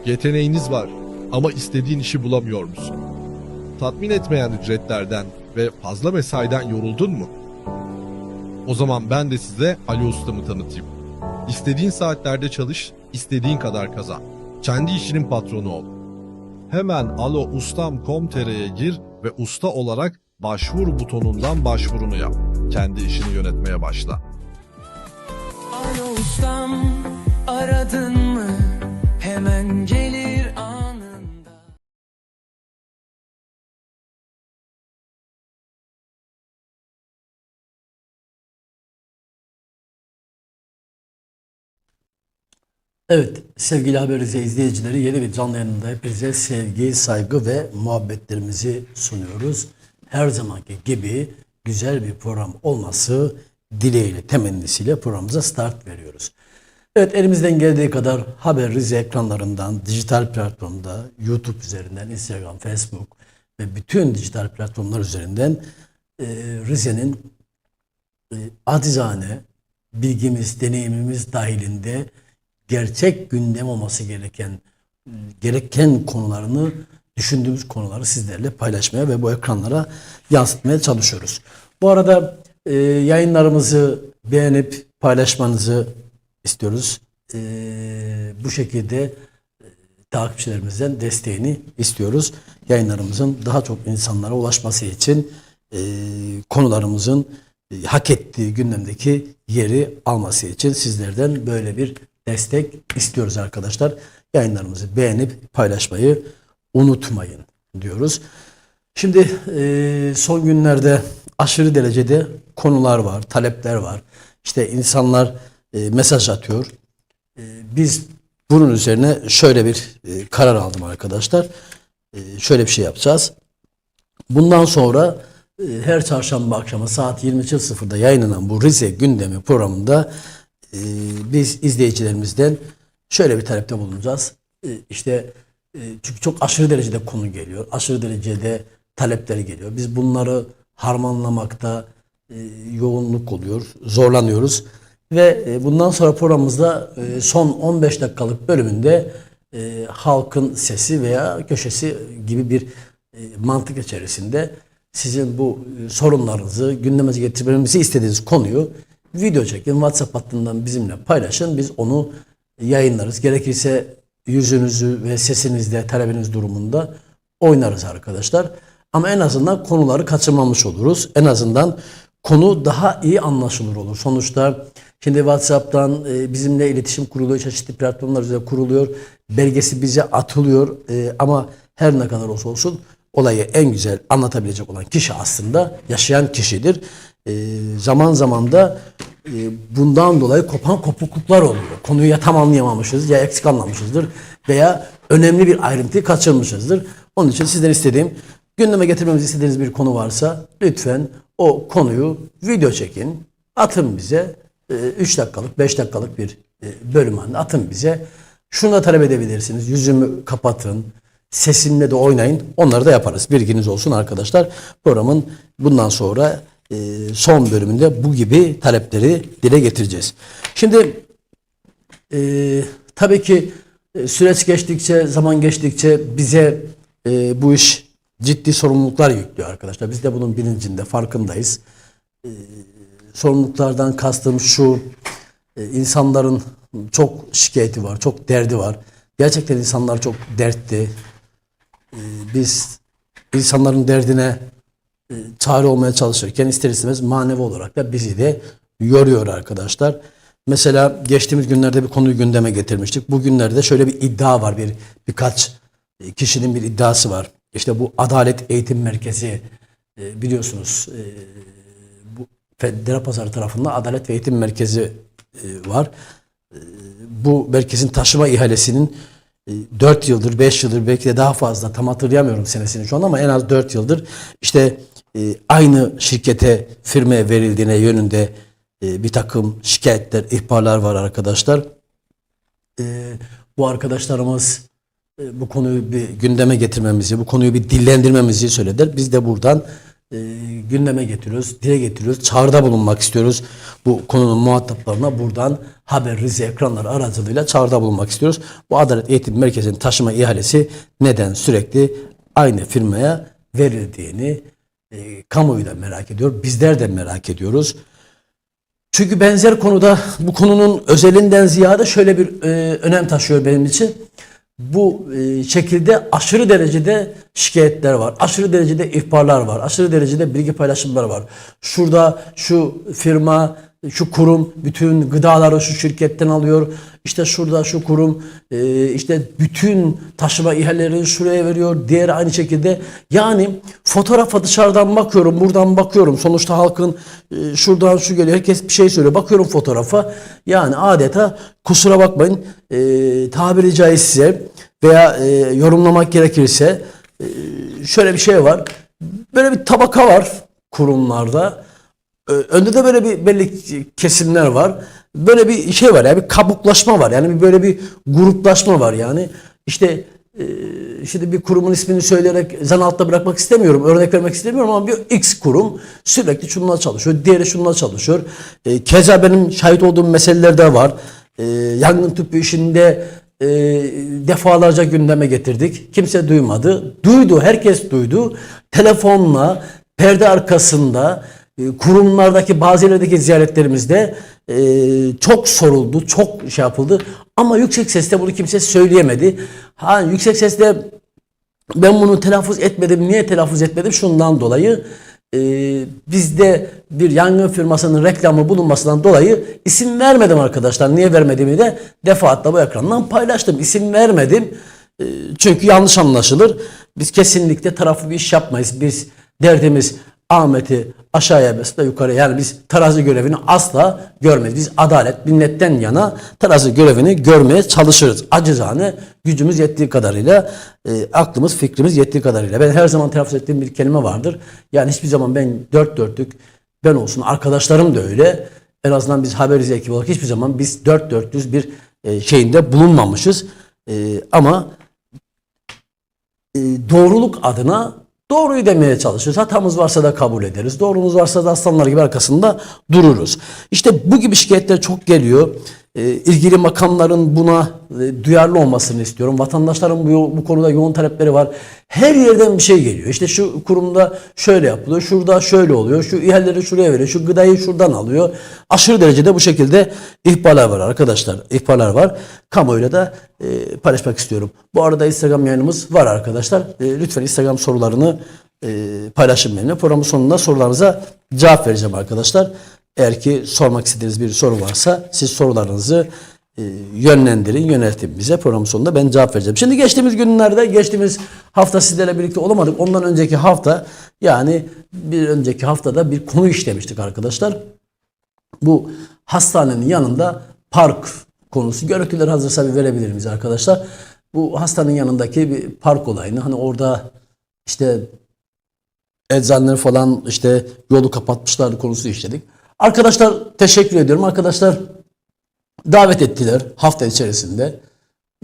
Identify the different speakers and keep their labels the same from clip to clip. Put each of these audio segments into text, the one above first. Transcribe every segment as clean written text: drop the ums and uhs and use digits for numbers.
Speaker 1: Yeteneğiniz var ama istediğin işi bulamıyor musun? Tatmin etmeyen ücretlerden ve fazla mesaiden yoruldun mu? O zaman ben de size Ali Ustam'ı tanıtayım. İstediğin saatlerde çalış, istediğin kadar kazan. Kendi işinin patronu ol. Hemen aloustam.com.tr'ye gir ve usta olarak başvur butonundan başvurunu yap. Kendi işini yönetmeye başla.
Speaker 2: Alo ustam, aradın mı? Hemen gelir anında.
Speaker 3: Evet sevgili Haber Rize izleyicileri, yeni bir canlı yayında hepinize sevgi, saygı ve muhabbetlerimizi sunuyoruz. Her zamanki gibi güzel bir program olması dileğiyle, temennisiyle programımıza start veriyoruz. Evet, elimizden geldiği kadar Haber Rize ekranlarından, dijital platformda, YouTube üzerinden, Instagram, Facebook ve bütün dijital platformlar üzerinden Rize'nin acizane bilgimiz, deneyimimiz dahilinde gerçek gündem olması gereken konularını, düşündüğümüz konuları sizlerle paylaşmaya ve bu ekranlara yansıtmaya çalışıyoruz. Bu arada yayınlarımızı beğenip paylaşmanızı istiyoruz. Bu şekilde takipçilerimizden desteğini istiyoruz. Yayınlarımızın daha çok insanlara ulaşması için konularımızın hak ettiği gündemdeki yeri alması için sizlerden böyle bir destek istiyoruz arkadaşlar. Yayınlarımızı beğenip paylaşmayı unutmayın diyoruz. Şimdi son günlerde aşırı derecede konular var, talepler var. İşte insanlar mesaj atıyor. Biz bunun üzerine şöyle bir karar aldım arkadaşlar. Şöyle bir şey yapacağız. Bundan sonra her çarşamba akşamı saat 23.00'da yayınlanan bu Rize Gündemi programında biz izleyicilerimizden şöyle bir talepte bulunacağız. Çünkü çok aşırı derecede konu geliyor. Aşırı derecede talepleri geliyor. Biz bunları harmanlamakta yoğunluk oluyor. Zorlanıyoruz. Ve bundan sonra programımızda son 15 dakikalık bölümünde halkın sesi veya köşesi gibi bir mantık içerisinde sizin bu sorunlarınızı, gündemimize getirmemizi istediğiniz konuyu video çekin, WhatsApp hattından bizimle paylaşın. Biz onu yayınlarız. Gerekirse yüzünüzü ve sesinizle talebiniz durumunda oynarız arkadaşlar. Ama en azından konuları kaçırmamış oluruz. En azından konu daha iyi anlaşılır olur. Sonuçta şimdi WhatsApp'tan bizimle iletişim kuruluyor. Çeşitli platformlar üzerinde kuruluyor. Belgesi bize atılıyor. Ama her ne kadar olsa olsun olayı en güzel anlatabilecek olan kişi aslında yaşayan kişidir. Zaman zaman da bundan dolayı kopan kopukluklar oluyor. Konuyu ya tam anlayamamışız ya eksik anlamışızdır veya önemli bir ayrıntıyı kaçırmışızdır. Onun için sizden istediğim, gündeme getirmemizi istediğiniz bir konu varsa lütfen o konuyu video çekin, atın bize. 3 dakikalık 5 dakikalık bir bölüm halinde atın bize. Şunu da talep edebilirsiniz. Yüzümü kapatın. Sesimle de oynayın. Onları da yaparız. Bilginiz olsun arkadaşlar. Programın bundan sonra son bölümünde bu gibi talepleri dile getireceğiz. Şimdi tabii ki süreç geçtikçe, zaman geçtikçe bize bu iş ciddi sorumluluklar yüklüyor arkadaşlar. Biz de bunun bilincinde, farkındayız. Sorumluluklardan kastım şu: insanların çok şikayeti var, çok derdi var. Gerçekten insanlar çok dertli. Biz insanların derdine çare olmaya çalışırken ister istemez manevi olarak da bizi de yoruyor arkadaşlar. Mesela geçtiğimiz günlerde bir konuyu gündeme getirmiştik. Bugünlerde şöyle bir iddia var. Birkaç kişinin bir iddiası var. İşte bu Adalet Eğitim Merkezi, biliyorsunuz bu Fedderapazarı tarafında Adalet ve Eğitim Merkezi var. Bu merkezin taşıma ihalesinin 4 yıldır, 5 yıldır, belki de daha fazla, tam hatırlayamıyorum senesini şu an, ama en az 4 yıldır işte aynı şirkete, firmaya verildiğine yönünde bir takım şikayetler, ihbarlar var arkadaşlar. Bu arkadaşlarımız bu konuyu bir gündeme getirmemizi, bu konuyu bir dillendirmemizi söylediler. Biz de buradan gündeme getiriyoruz, dile getiriyoruz, çağrıda bulunmak istiyoruz. bu konunun muhataplarına buradan Haber Rize ekranları aracılığıyla çağrıda bulunmak istiyoruz. Bu Adalet Eğitim Merkezi'nin taşıma ihalesi neden sürekli aynı firmaya verildiğini kamuoyu da merak ediyor. Bizler de merak ediyoruz. Çünkü benzer konuda bu konunun özelinden ziyade şöyle bir önem taşıyor benim için. Bu şekilde aşırı derecede şikayetler var. Aşırı derecede ihbarlar var. Aşırı derecede bilgi paylaşımları var. Şurada şu firma, şu kurum bütün gıdaları şu şirketten alıyor. İşte şurada şu kurum işte bütün taşıma ihalelerini şuraya veriyor. Diğer aynı şekilde. Yani fotoğrafa dışarıdan bakıyorum, buradan bakıyorum. Sonuçta halkın şuradan şu geliyor. Herkes bir şey söylüyor. Bakıyorum fotoğrafa. Yani adeta kusura bakmayın tabiri caizse veya yorumlamak gerekirse şöyle bir şey var. Böyle bir tabaka var kurumlarda. Önde de böyle bir belli kesimler var. Böyle bir şey var yani bir kabuklaşma var. Yani böyle bir gruplaşma var yani. İşte şimdi bir kurumun ismini söyleyerek zan altta bırakmak istemiyorum. Örnek vermek istemiyorum ama bir X kurum sürekli şununla çalışıyor. Diğeri şununla çalışıyor. Keza benim şahit olduğum meseleler de var. Yangın tüpü işinde defalarca gündeme getirdik. Kimse duymadı. Duydu. Herkes duydu. Telefonla, perde arkasında kurumlardaki bazı yerlerdeki ziyaretlerimizde çok soruldu, çok şey yapıldı. Ama yüksek sesle bunu kimse söyleyemedi. Ha, yüksek sesle ben bunu telaffuz etmedim. Niye telaffuz etmedim? Şundan dolayı bizde bir yangın firmasının reklamı bulunmasından dolayı isim vermedim arkadaşlar. Niye vermediğimi de defaatle bu ekrandan paylaştım. İsim vermedim. Çünkü yanlış anlaşılır. Biz kesinlikle taraflı bir iş yapmayız. Biz derdimiz Ahmet'i aşağıya mesela yukarı yani biz terazi görevini asla görmeyiz. Biz adalet, milletten yana terazi görevini görmeye çalışırız. Acizane gücümüz yettiği kadarıyla, aklımız, fikrimiz yettiği kadarıyla. Ben her zaman telaffuz ettiğim bir kelime vardır. Yani hiçbir zaman ben dört dörtlük ben olsun, arkadaşlarım da öyle. En azından biz Haber Rize ekibi olarak hiçbir zaman biz dört dörtlüz bir şeyinde bulunmamışız. Ama doğruluk adına doğruyu demeye çalışırız. Hatamız varsa da kabul ederiz. Doğrumuz varsa da aslanlar gibi arkasında dururuz. İşte bu gibi şikayetler çok geliyor. İlgili makamların buna duyarlı olmasını istiyorum. Vatandaşların bu konuda yoğun talepleri var. Her yerden bir şey geliyor. İşte şu kurumda şöyle yapılıyor, şurada şöyle oluyor, şu ihaleleri şuraya veriyor, şu gıdayı şuradan alıyor. Aşırı derecede bu şekilde ihbarlar var arkadaşlar. İhbarlar var. Kamuoyuyla da paylaşmak istiyorum. Bu arada Instagram yayınımız var arkadaşlar. Lütfen Instagram sorularını paylaşın benimle. Programın sonunda sorularınıza cevap vereceğim arkadaşlar. Eğer ki sormak istediğiniz bir soru varsa siz sorularınızı yönlendirin, yöneltin bize. Programın sonunda ben cevap vereceğim. Şimdi geçtiğimiz hafta sizlerle birlikte olamadık. Ondan önceki hafta yani bir önceki haftada bir konu işlemiştik arkadaşlar. Bu hastanenin yanında park konusu. Görüntüler hazırsa bir verebilir miyiz arkadaşlar? Bu hastanenin yanındaki bir park olayını hani orada işte eczaneler falan işte yolu kapatmışlardı konusu işledik. Arkadaşlar teşekkür ediyorum. Arkadaşlar davet ettiler hafta içerisinde.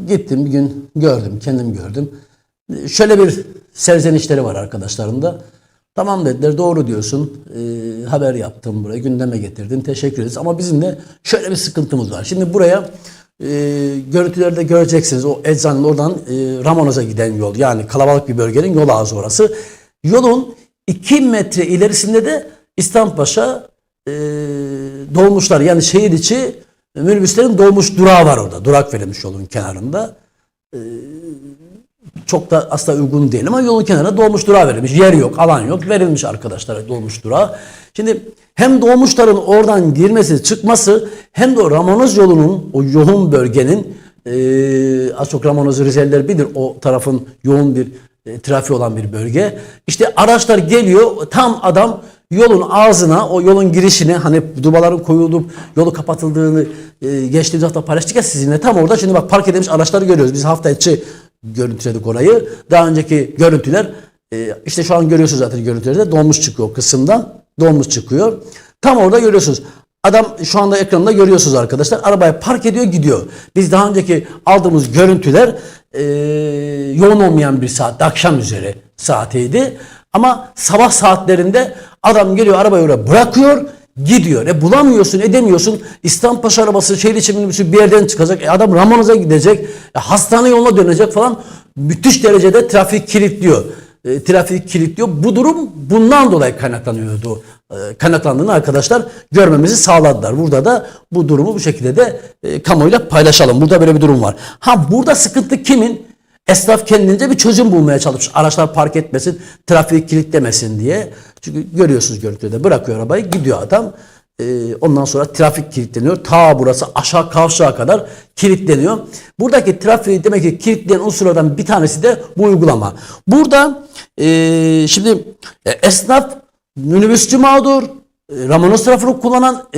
Speaker 3: Gittim bir gün gördüm, kendim gördüm. Şöyle bir serzenişleri var arkadaşlarım da. Tamam dediler, doğru diyorsun. Haber yaptım buraya, gündeme getirdin. Teşekkür ederiz. Ama bizim de şöyle bir sıkıntımız var. Şimdi buraya görüntülerde göreceksiniz. O eczanenin oradan Ramonoz'a giden yol. Yani kalabalık bir bölgenin yol ağzı orası. Yolun 2 metre ilerisinde de İstanbulpaşa dolmuşlar yani şehir içi minibüslerin dolmuş durağı var orada. Durak verilmiş yolun kenarında. Çok da aslında uygun değil ama yolun kenarına dolmuş durağı verilmiş. Yer yok, alan yok. Verilmiş arkadaşlara dolmuş durağı. Şimdi hem dolmuşların oradan girmesi, çıkması hem de o Ramonoz yolunun, o yoğun bölgenin az çok Ramonoz Rizeliler bilir. O tarafın yoğun bir trafiği olan bir bölge. İşte araçlar geliyor. Tam adam yolun ağzına, o yolun girişine hani dubaların koyulup yolu kapatıldığını geçtiğimiz hafta paylaştık ya sizinle. Tam orada şimdi bak park edilmiş araçları görüyoruz. Biz hafta içi görüntüledik orayı. Daha önceki görüntüler işte şu an görüyorsunuz zaten görüntülerde dolmuş çıkıyor o kısımdan. Dolmuş çıkıyor. Tam orada görüyorsunuz. Adam şu anda ekranda görüyorsunuz arkadaşlar. Arabayı park ediyor gidiyor. Biz daha önceki aldığımız görüntüler yoğun olmayan bir saatte akşam üzeri saatiydi. Ama sabah saatlerinde adam geliyor arabayı oraya bırakıyor. gidiyor. Bulamıyorsun, edemiyorsun. İstanbulpaşa arabası, şehir içi minibüsü bir yerden çıkacak. Adam Ramonoz'a gidecek. Hastane yoluna dönecek falan. Müthiş derecede trafik kilitliyor. Trafik kilitliyor. Bu durum bundan dolayı kaynaklanıyordu. Kaynaklandığını arkadaşlar görmemizi sağladılar. Burada da bu durumu bu şekilde de kamuoyuyla paylaşalım. Burada böyle bir durum var. Burada sıkıntı kimin? Esnaf kendince bir çözüm bulmaya çalışmış. Araçlar park etmesin, trafiği kilitlemesin diye. Çünkü görüyorsunuz görüntüde bırakıyor arabayı, gidiyor adam. Ondan sonra trafik kilitleniyor. Ta burası aşağı kavşağa kadar kilitleniyor. Buradaki trafiği demek ki kilitleyen unsurlardan bir tanesi de bu uygulama. Burada şimdi esnaf, minibüsçü mağdur, Ramanos trafiği kullanan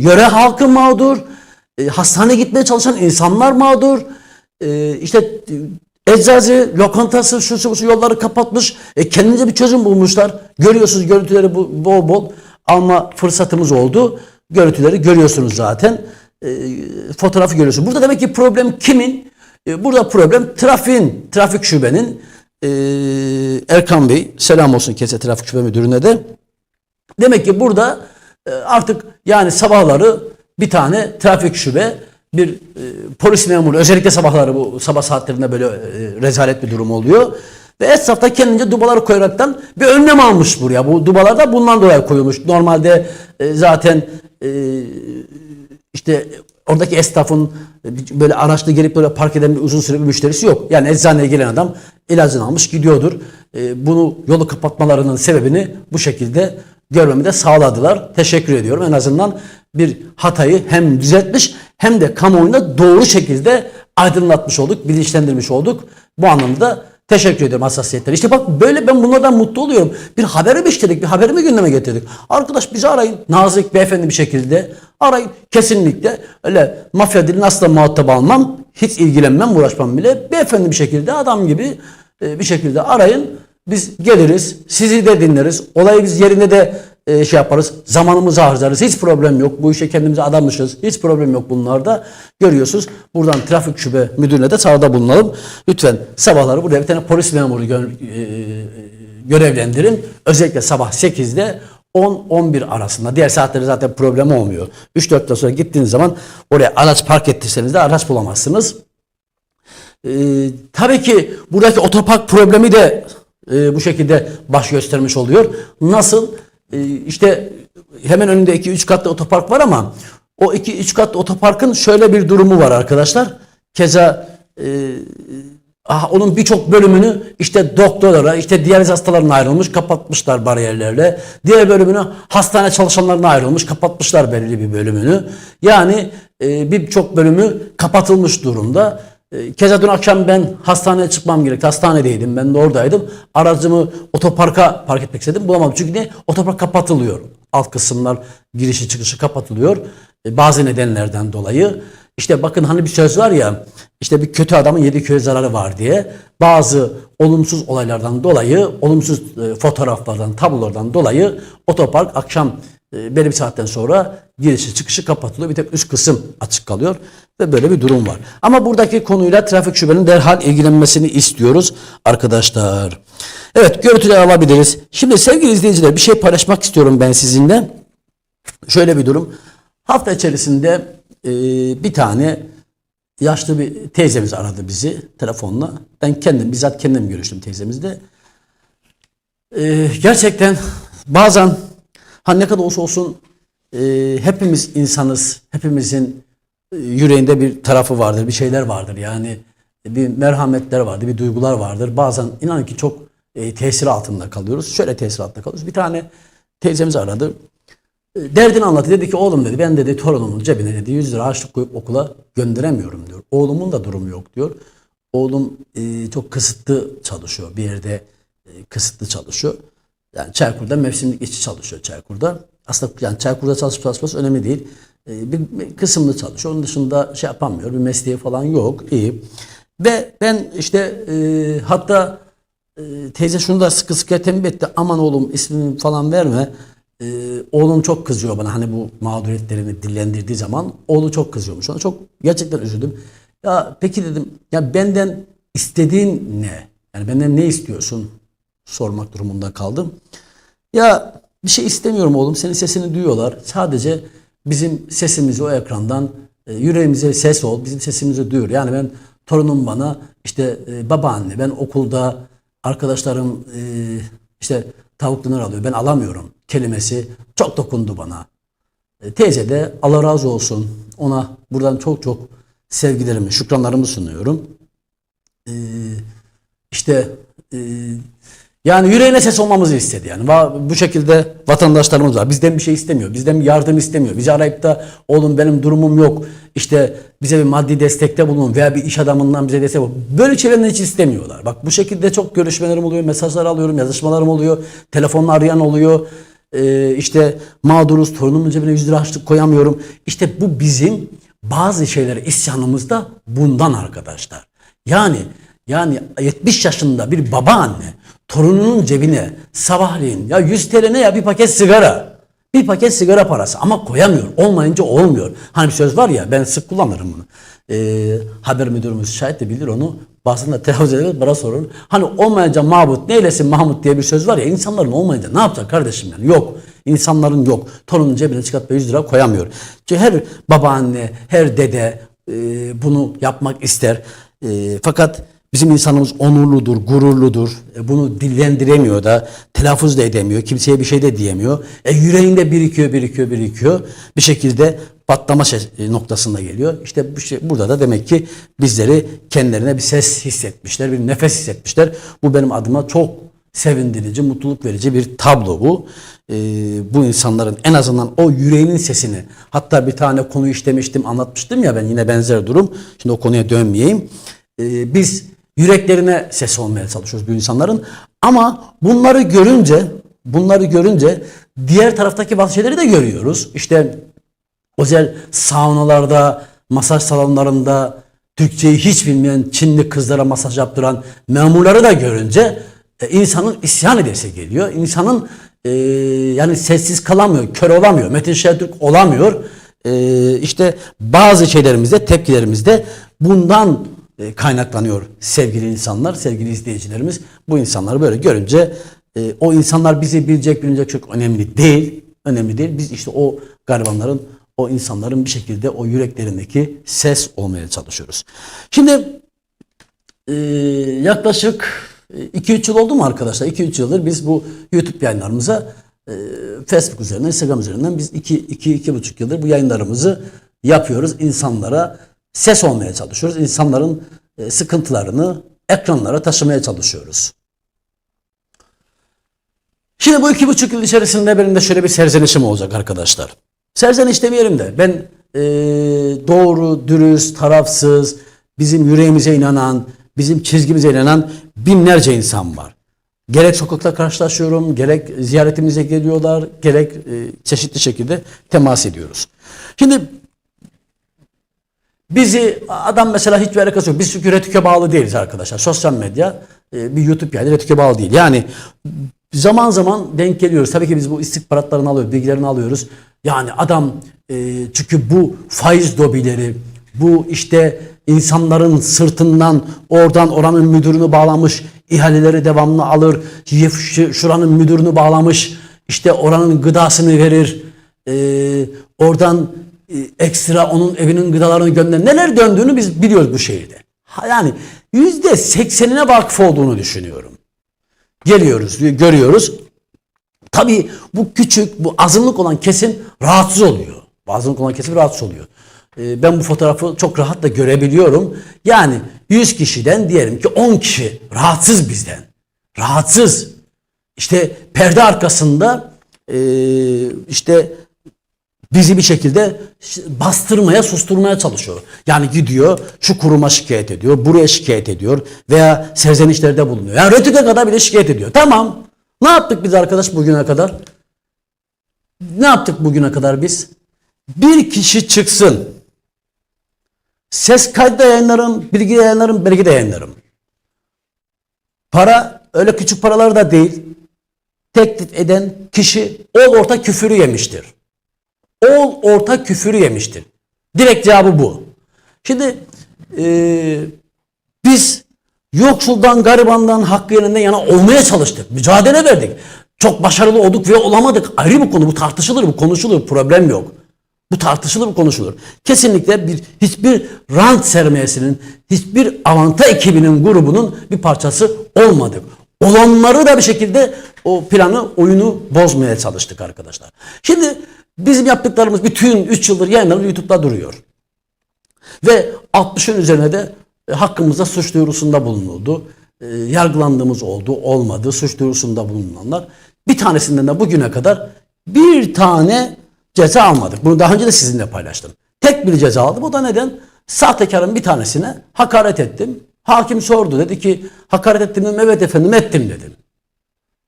Speaker 3: yöre halkı mağdur, hastaneye gitmeye çalışan insanlar mağdur, işte eczacı, lokantası, şu yolları kapatmış, kendince bir çözüm bulmuşlar. Görüyorsunuz görüntüleri bol bol alma fırsatımız oldu. Görüntüleri görüyorsunuz zaten. Fotoğrafı görüyorsunuz. Burada demek ki problem kimin? Burada problem trafiğin, trafik şubenin. Erkan Bey, selam olsun kese trafik şube müdürüne de. Demek ki burada artık yani sabahları bir tane trafik şube, bir polis memuru, özellikle sabahları, bu sabah saatlerinde böyle rezalet bir durum oluyor. Ve esnaf kendince dubaları koyaraktan bir önlem almış buraya. Bu dubalar da bundan dolayı koyulmuş. Normalde zaten işte oradaki esnafın böyle araçla gelip böyle park eden bir uzun süre bir müşterisi yok. Yani eczaneye gelen adam ilacını almış gidiyordur. Bunu yolu kapatmalarının sebebini bu şekilde görmemi de sağladılar. Teşekkür ediyorum. En azından bir hatayı hem düzeltmiş hem de kamuoyuna doğru şekilde aydınlatmış olduk, bilinçlendirmiş olduk. Bu anlamda teşekkür ediyorum hassasiyetler. İşte bak böyle ben bunlardan mutlu oluyorum. Bir haberi işledik, bir haberimi gündeme getirdik. Arkadaş bizi arayın. Nazik beyefendi bir şekilde arayın. Kesinlikle öyle mafya dilini asla muhatap almam. Hiç ilgilenmem, uğraşmam bile. Beyefendi bir şekilde adam gibi bir şekilde arayın. Biz geliriz. Sizi de dinleriz. Olayı biz yerinde de şey yaparız. Zamanımızı harcarız. Hiç problem yok. Bu işe kendimize adamışız. Hiç problem yok bunlarda. Görüyorsunuz. Buradan trafik şube müdürüne de çağrıda bulunalım. Lütfen sabahları buraya bir tane polis memuru görevlendirin. Özellikle sabah 8'de 10-11 arasında. Diğer saatlerde zaten problem olmuyor. 3-4'ten sonra gittiğiniz zaman oraya araç park ettirseniz de araç bulamazsınız. Tabii ki buradaki otopark problemi de bu şekilde baş göstermiş oluyor. Nasıl? İşte hemen önünde 2-3 katlı otopark var ama o 2-3 katlı otoparkın şöyle bir durumu var arkadaşlar. Keza onun birçok bölümünü işte doktorlara, işte diyaliz hastalarına ayrılmış, kapatmışlar bariyerlerle. Diğer bölümünü hastane çalışanlarına ayrılmış, kapatmışlar belirli bir bölümünü. Yani birçok bölümü kapatılmış durumda. Keza dün akşam ben hastaneye çıkmam gerekti. Hastanedeydim. Ben de oradaydım. Aracımı otoparka park etmek istedim. Bulamadım. Çünkü ne? Otopark kapatılıyor. Alt kısımlar girişi çıkışı kapatılıyor. Bazı nedenlerden dolayı. İşte bakın hani bir söz var ya, işte bir kötü adamın 7 köye zararı var diye. Bazı olumsuz olaylardan dolayı, olumsuz fotoğraflardan, tablolardan dolayı otopark akşam belli bir saatten sonra girişi çıkışı kapatılıyor. Bir tek üst kısım açık kalıyor ve böyle bir durum var. Ama buradaki konuyla trafik şubenin derhal ilgilenmesini istiyoruz arkadaşlar. Evet, görüntüleri alabiliriz. Şimdi sevgili izleyiciler, bir şey paylaşmak istiyorum ben sizinle. Şöyle bir durum. Hafta içerisinde bir tane yaşlı bir teyzemiz aradı bizi telefonla. Ben bizzat kendim görüştüm teyzemizle. Gerçekten bazen ne kadar olsa olsun hepimiz insanız. Hepimizin yüreğinde bir tarafı vardır, bir şeyler vardır. Yani bir merhametler vardır, bir duygular vardır. Bazen inanın ki çok tesir altında kalıyoruz. Şöyle tesir altında kalıyoruz. Bir tane teyzemiz aradı. Derdini anlattı. Dedi ki oğlum dedi, ben dedi torunumun cebine dedi 100 lira harçlık koyup okula gönderemiyorum diyor. Oğlumun da durumu yok diyor. Oğlum çok kısıtlı çalışıyor. Bir yerde kısıtlı çalışıyor. Yani Çaykur'da mevsimlik işçi çalışıyor Çaykur'da. Aslında yani Çaykur'da çalışıp çalışması önemli değil. Bir kısımlı çalışıyor. Onun dışında şey yapamıyor. Bir mesleği falan yok. İyi. Ve ben işte hatta teyze şunu da sıkı sıkı tembih etti. Aman oğlum ismini falan verme. Oğlum çok kızıyor bana, hani bu mağduriyetlerini dillendirdiği zaman oğlu çok kızıyormuş. Ona çok gerçekten üzüldüm. Ya peki dedim, ya benden istediğin ne? Yani benden ne istiyorsun? Sormak durumunda kaldım. Ya Bir şey istemiyorum oğlum. Senin sesini duyuyorlar. Sadece bizim sesimizi o ekrandan yüreğimize ses ol. Bizim sesimizi duyur. Yani ben torunum bana işte babaanne ben okulda arkadaşlarım işte tavuk döner alıyor. Ben alamıyorum kelimesi çok dokundu bana. Teyze de Allah razı olsun. Ona buradan çok çok sevgilerimi, şükranlarımı sunuyorum. İşte yani yüreğine ses olmamızı istedi yani. Bu şekilde vatandaşlarımız var. Bizden bir şey istemiyor. Bizden bir yardım istemiyor. Bizi arayıp da oğlum benim durumum yok. İşte bize bir maddi destekte bulun veya bir iş adamından bize destek bulun. Böyle şeylerini hiç istemiyorlar. Bak bu şekilde çok görüşmelerim oluyor. Mesajlar alıyorum. Yazışmalarım oluyor. Telefonla arayan oluyor. İşte mağduruz. Torunumun cebine 100 lira harçlık koyamıyorum. İşte bu bizim bazı şeylere isyanımız da bundan arkadaşlar. Yani 70 yaşında bir babaanne torununun cebine sabahleyin ya 100 TL ne ya bir paket sigara. Bir paket sigara parası ama koyamıyor. Olmayınca olmuyor. Hani bir söz var ya ben sık kullanırım bunu. Haber müdürümüz şahit de bilir onu. Bazen de telaffuz eder bana sorun. Hani olmayınca Mahmut neylesin Mahmut diye bir söz var ya insanların olmayınca ne yapacak kardeşim yani yok. İnsanların yok. Torunun cebine çıkartıp 100 lira koyamıyor. Çünkü her babaanne, her dede bunu yapmak ister. Fakat bizim insanımız onurludur, gururludur. Bunu dillendiremiyor da, telaffuz da edemiyor. Kimseye bir şey de diyemiyor. Yüreğinde birikiyor. Bir şekilde patlama noktasında geliyor. İşte burada da demek ki bizleri kendilerine bir ses hissetmişler, bir nefes hissetmişler. Bu benim adıma çok sevindirici, mutluluk verici bir tablo bu. Bu insanların en azından o yüreğinin sesini, hatta bir tane konu işlemiştim, anlatmıştım ya ben yine benzer durum. Şimdi o konuya dönmeyeyim. Biz yüreklerine ses olmaya çalışıyoruz bu insanların. Ama bunları görünce diğer taraftaki bazı şeyleri de görüyoruz. İşte özel saunalarda, masaj salonlarında Türkçeyi hiç bilmeyen Çinli kızlara masaj yaptıran memurları da görünce insanın isyan edesi geliyor. İnsanın yani sessiz kalamıyor, kör olamıyor, Metin Şentürk olamıyor. İşte bazı şeylerimizde, tepkilerimizde bundan kaynaklanıyor sevgili insanlar, sevgili izleyicilerimiz. Bu insanları böyle görünce o insanlar bizi bilecek çok önemli değil. Önemli değil. Biz işte o garibanların, o insanların bir şekilde o yüreklerindeki ses olmaya çalışıyoruz. Şimdi yaklaşık 2-3 yıl oldu mu arkadaşlar? 2-3 yıldır biz bu YouTube yayınlarımıza Facebook üzerinden, Instagram üzerinden biz 2-2,5 yıldır bu yayınlarımızı yapıyoruz. İnsanlara ses olmaya çalışıyoruz. İnsanların sıkıntılarını ekranlara taşımaya çalışıyoruz. Şimdi bu 2,5 yıl içerisinde benim de şöyle bir serzenişim olacak arkadaşlar. Serzeniş demeyelim de ben doğru, dürüst, tarafsız, bizim yüreğimize inanan, bizim çizgimize inanan binlerce insan var. Gerek sokakta karşılaşıyorum, gerek ziyaretimize geliyorlar, gerek çeşitli şekilde temas ediyoruz. Şimdi bizi adam mesela hiçbir alakası yok. Biz çünkü RTÜK'e bağlı değiliz arkadaşlar. Sosyal medya bir YouTube yani RTÜK'e bağlı değil. Yani zaman zaman denk geliyoruz. Tabii ki biz bu istihbaratlarını alıyoruz, bilgilerini alıyoruz. Yani adam çünkü bu faiz lobileri, bu işte insanların sırtından oradan oranın müdürünü bağlamış, ihaleleri devamlı alır, şuranın müdürünü bağlamış, işte oranın gıdasını verir, oradan ekstra onun evinin gıdalarını gönderir. Neler döndüğünü biz biliyoruz bu şehirde. Yani %80'ine vakıf olduğunu düşünüyorum. Geliyoruz, görüyoruz. Tabii bu küçük, bu azınlık olan kesim rahatsız oluyor. Azınlık olan kesim rahatsız oluyor. Ben bu fotoğrafı çok rahat da görebiliyorum. Yani 100 kişiden diyelim ki 10 kişi rahatsız bizden. Rahatsız. İşte perde arkasında işte bizi bir şekilde bastırmaya, susturmaya çalışıyor. Yani gidiyor, şu kuruma şikayet ediyor, buraya şikayet ediyor veya serzenişlerde bulunuyor. Yani RTÜK'e kadar bile şikayet ediyor. Tamam. Ne yaptık biz arkadaş bugüne kadar? Ne yaptık bugüne kadar biz? Bir kişi çıksın. Ses kaydı da yayınlarım, bilgi de yayınlarım, belge de yayınlarım. Para öyle küçük paralar da değil. Teklif eden kişi ol orta küfürü yemiştir. Ol orta küfürü yemiştir. Direkt cevabı bu. Şimdi biz yoksuldan, garibandan, hakkı yönünden yana olmaya çalıştık. Mücadele verdik. Çok başarılı olduk ve olamadık. Ayrı bir konu. Bu tartışılır, bu konuşulur. Problem yok. Bu tartışılır, bu konuşulur. Kesinlikle hiçbir rant sermayesinin, hiçbir Avanta ekibinin, grubunun bir parçası olmadık. Olanları da bir şekilde o planı, oyunu bozmaya çalıştık arkadaşlar. Şimdi bizim yaptıklarımız bütün 3 yıldır yayınlanıp YouTube'da duruyor. Ve 60'ın üzerine de hakkımızda suç duyurusunda bulunuldu. Yargılandığımız oldu, olmadı. Suç duyurusunda bulunanlar. Bir tanesinden de bugüne kadar bir tane ceza almadık. Bunu daha önce de sizinle paylaştım. Tek bir ceza aldım. O da neden? Sahtekarın bir tanesine hakaret ettim. Hakim sordu. Dedi ki hakaret ettim mi? Evet efendim ettim dedim.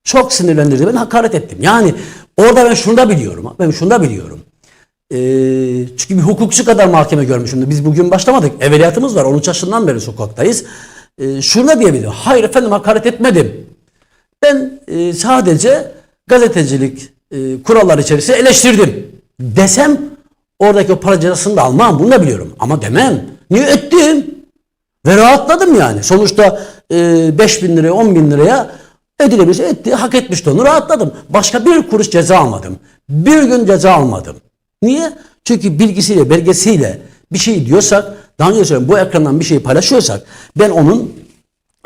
Speaker 3: Çok sinirlendirdi. Ben hakaret ettim. Yani orada ben şunu da biliyorum. Ben şunu da biliyorum. Çünkü bir hukukçu kadar mahkeme görmüşüm. Biz bugün başlamadık. Evveliyatımız var. 13 yaşından beri sokaktayız. Şunu da diyebilirim. Hayır efendim hakaret etmedim. Ben sadece gazetecilik kuralları içerisinde eleştirdim. Desem oradaki o para cezasını da almam. Bunu da biliyorum. Ama demem. Niye ettim? Ve rahatladım yani. Sonuçta 5.000 liraya 10.000 liraya edilebilirse etti. Hak etmişti onu. Rahatladım. Başka bir kuruş ceza almadım. Bir gün ceza almadım. Niye? Çünkü bilgisiyle, belgesiyle bir şey diyorsak, daha önce söyleyeyim, bu ekrandan bir şey paylaşıyorsak ben onun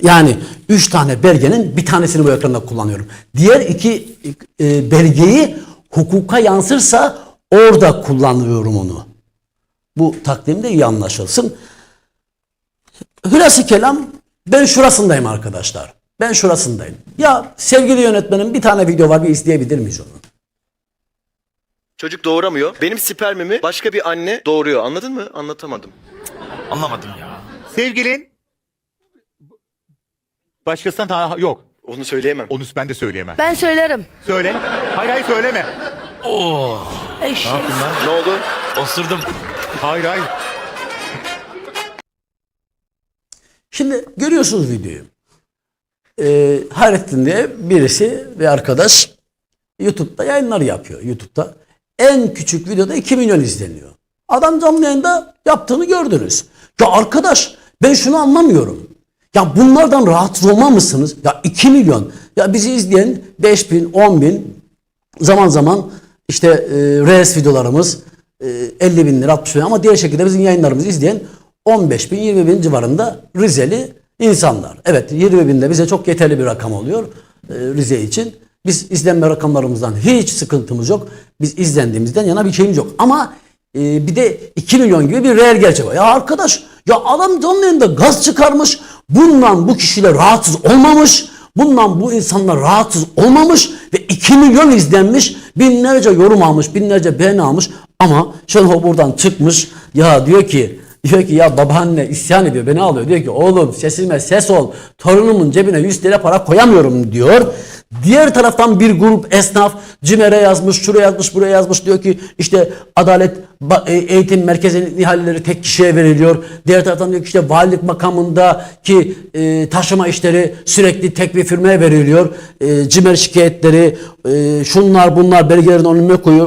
Speaker 3: yani 3 tane belgenin bir tanesini bu ekranda kullanıyorum. Diğer 2 belgeyi hukuka yansırsa orada kullanıyorum onu. Bu takdimde iyi anlaşılsın. Hülası kelam, ben şurasındayım arkadaşlar. Ben şurasındayım. Ya sevgili yönetmenim bir tane video var, bir izleyebilir miyiz onu?
Speaker 4: Çocuk doğuramıyor. Benim spermimi başka bir anne doğuruyor. Anladın mı? Anlatamadım.
Speaker 5: Anlamadım ya.
Speaker 6: Sevgilin başkasından daha yok.
Speaker 4: Onu söyleyemem.
Speaker 6: Onu ben de söyleyemem.
Speaker 7: Ben söylerim.
Speaker 6: Söyle. Hayır hayır söyleme.
Speaker 7: Eşek.
Speaker 4: Ne oldu?
Speaker 5: Osurdum.
Speaker 6: Hayır hayır.
Speaker 3: Şimdi görüyorsunuz videoyu. Hayrettin diye birisi ve arkadaş YouTube'da yayınlar yapıyor. YouTube'da en küçük videoda 2 milyon izleniyor. Adam canlı yayında yaptığını gördünüz. Ya arkadaş ben şunu anlamıyorum. Ya bunlardan rahatsız olmamışsınız. Ya 2 milyon. Ya bizi izleyen 5.000, 10.000 zaman zaman işte Reels videolarımız 50.000 lira 60.000 ama diğer şekilde bizim yayınlarımızı izleyen 15.000, 20.000 civarında Rizeli insanlar. Evet 20.000 de bize çok yeterli bir rakam oluyor Rize için. Biz izlenme rakamlarımızdan hiç sıkıntımız yok. Biz izlendiğimizden yana bir şeyimiz yok. Ama bir de 2 milyon gibi bir reel gerçek var. Ya arkadaş ya adam canlı yayında gaz çıkarmış. Bundan bu kişiler rahatsız olmamış. Bundan bu insanlar rahatsız olmamış. Ve 2 milyon izlenmiş. Binlerce yorum almış. Binlerce beğeni almış. Ama Şenol buradan çıkmış. Ya diyor ki ya babaanne isyan ediyor, beni alıyor. Diyor ki oğlum sesime ses ol. Torunumun cebine 100 TL para koyamıyorum diyor. Diğer taraftan bir grup esnaf CİMER'e yazmış, şuraya yazmış, buraya yazmış. Diyor ki işte Adalet Eğitim Merkezi'nin ihaleleri tek kişiye veriliyor. Diğer taraftan diyor ki işte valilik makamındaki taşıma işleri sürekli tek bir firmaya veriliyor. CİMER şikayetleri, şunlar bunlar belgelerini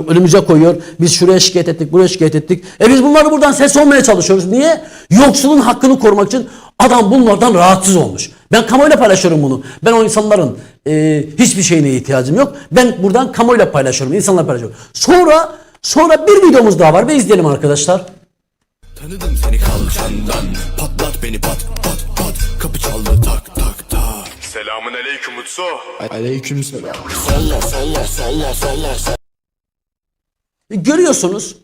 Speaker 3: önümüze koyuyor. Biz şuraya şikayet ettik, buraya şikayet ettik. Biz bunları buradan ses olmaya çalışıyoruz. Niye? Yoksulun hakkını korumak için. Adam bunlardan rahatsız olmuş. Ben kamuoyuyla paylaşıyorum bunu. Ben o insanların hiçbir şeyine ihtiyacım yok. Ben buradan kamuoyuyla paylaşıyorum, insanlarla paylaşıyorum. Sonra bir videomuz daha var ve izleyelim arkadaşlar.
Speaker 8: Tanıdım seni kalçandan. Patlat beni pat pat pat. Kapı çaldı tak tak tak.
Speaker 5: Selamun aleyküm Utsu.
Speaker 8: Aleyküm selam. Salla salla salla salla.
Speaker 3: Görüyorsunuz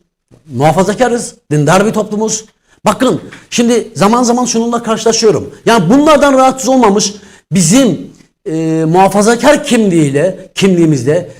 Speaker 3: muhafazakarız, dindar bir toplumuz. Bakın şimdi zaman zaman şununla karşılaşıyorum. Yani bunlardan rahatsız olmamış bizim muhafazakar kimliğimizde,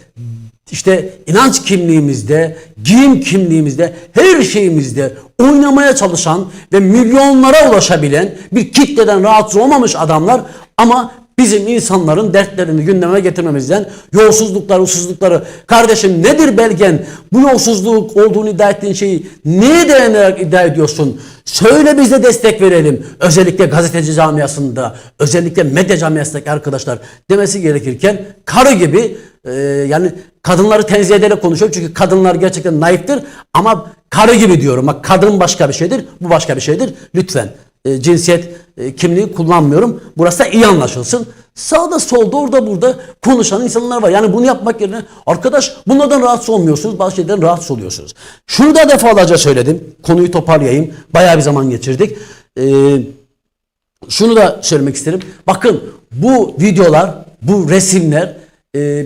Speaker 3: işte inanç kimliğimizde, giyim kimliğimizde, her şeyimizde oynamaya çalışan ve milyonlara ulaşabilen bir kitleden rahatsız olmamış adamlar ama bizim insanların dertlerini gündeme getirmemizden, yolsuzlukları, usulsüzlükleri, kardeşim nedir belgen, bu yolsuzluk olduğunu iddia ettiğin şeyi neye dayanarak iddia ediyorsun? Söyle biz de destek verelim. Özellikle gazeteci camiasında, özellikle medya camiasındaki arkadaşlar demesi gerekirken karı gibi yani kadınları tenzih ederek konuşuyorum çünkü kadınlar gerçekten naiftir ama karı gibi diyorum. Bak kadın başka bir şeydir, bu başka bir şeydir. Lütfen cinsiyet kimliği kullanmıyorum. Burası da iyi anlaşılsın. Sağda solda orada burada konuşan insanlar var. Yani bunu yapmak yerine arkadaş bunlardan rahatsız olmuyorsunuz. Bazı şeylerden rahatsız oluyorsunuz. Şunu da defalarca söyledim. Konuyu toparlayayım. Bayağı bir zaman geçirdik. Şunu da söylemek isterim. Bakın bu videolar, bu resimler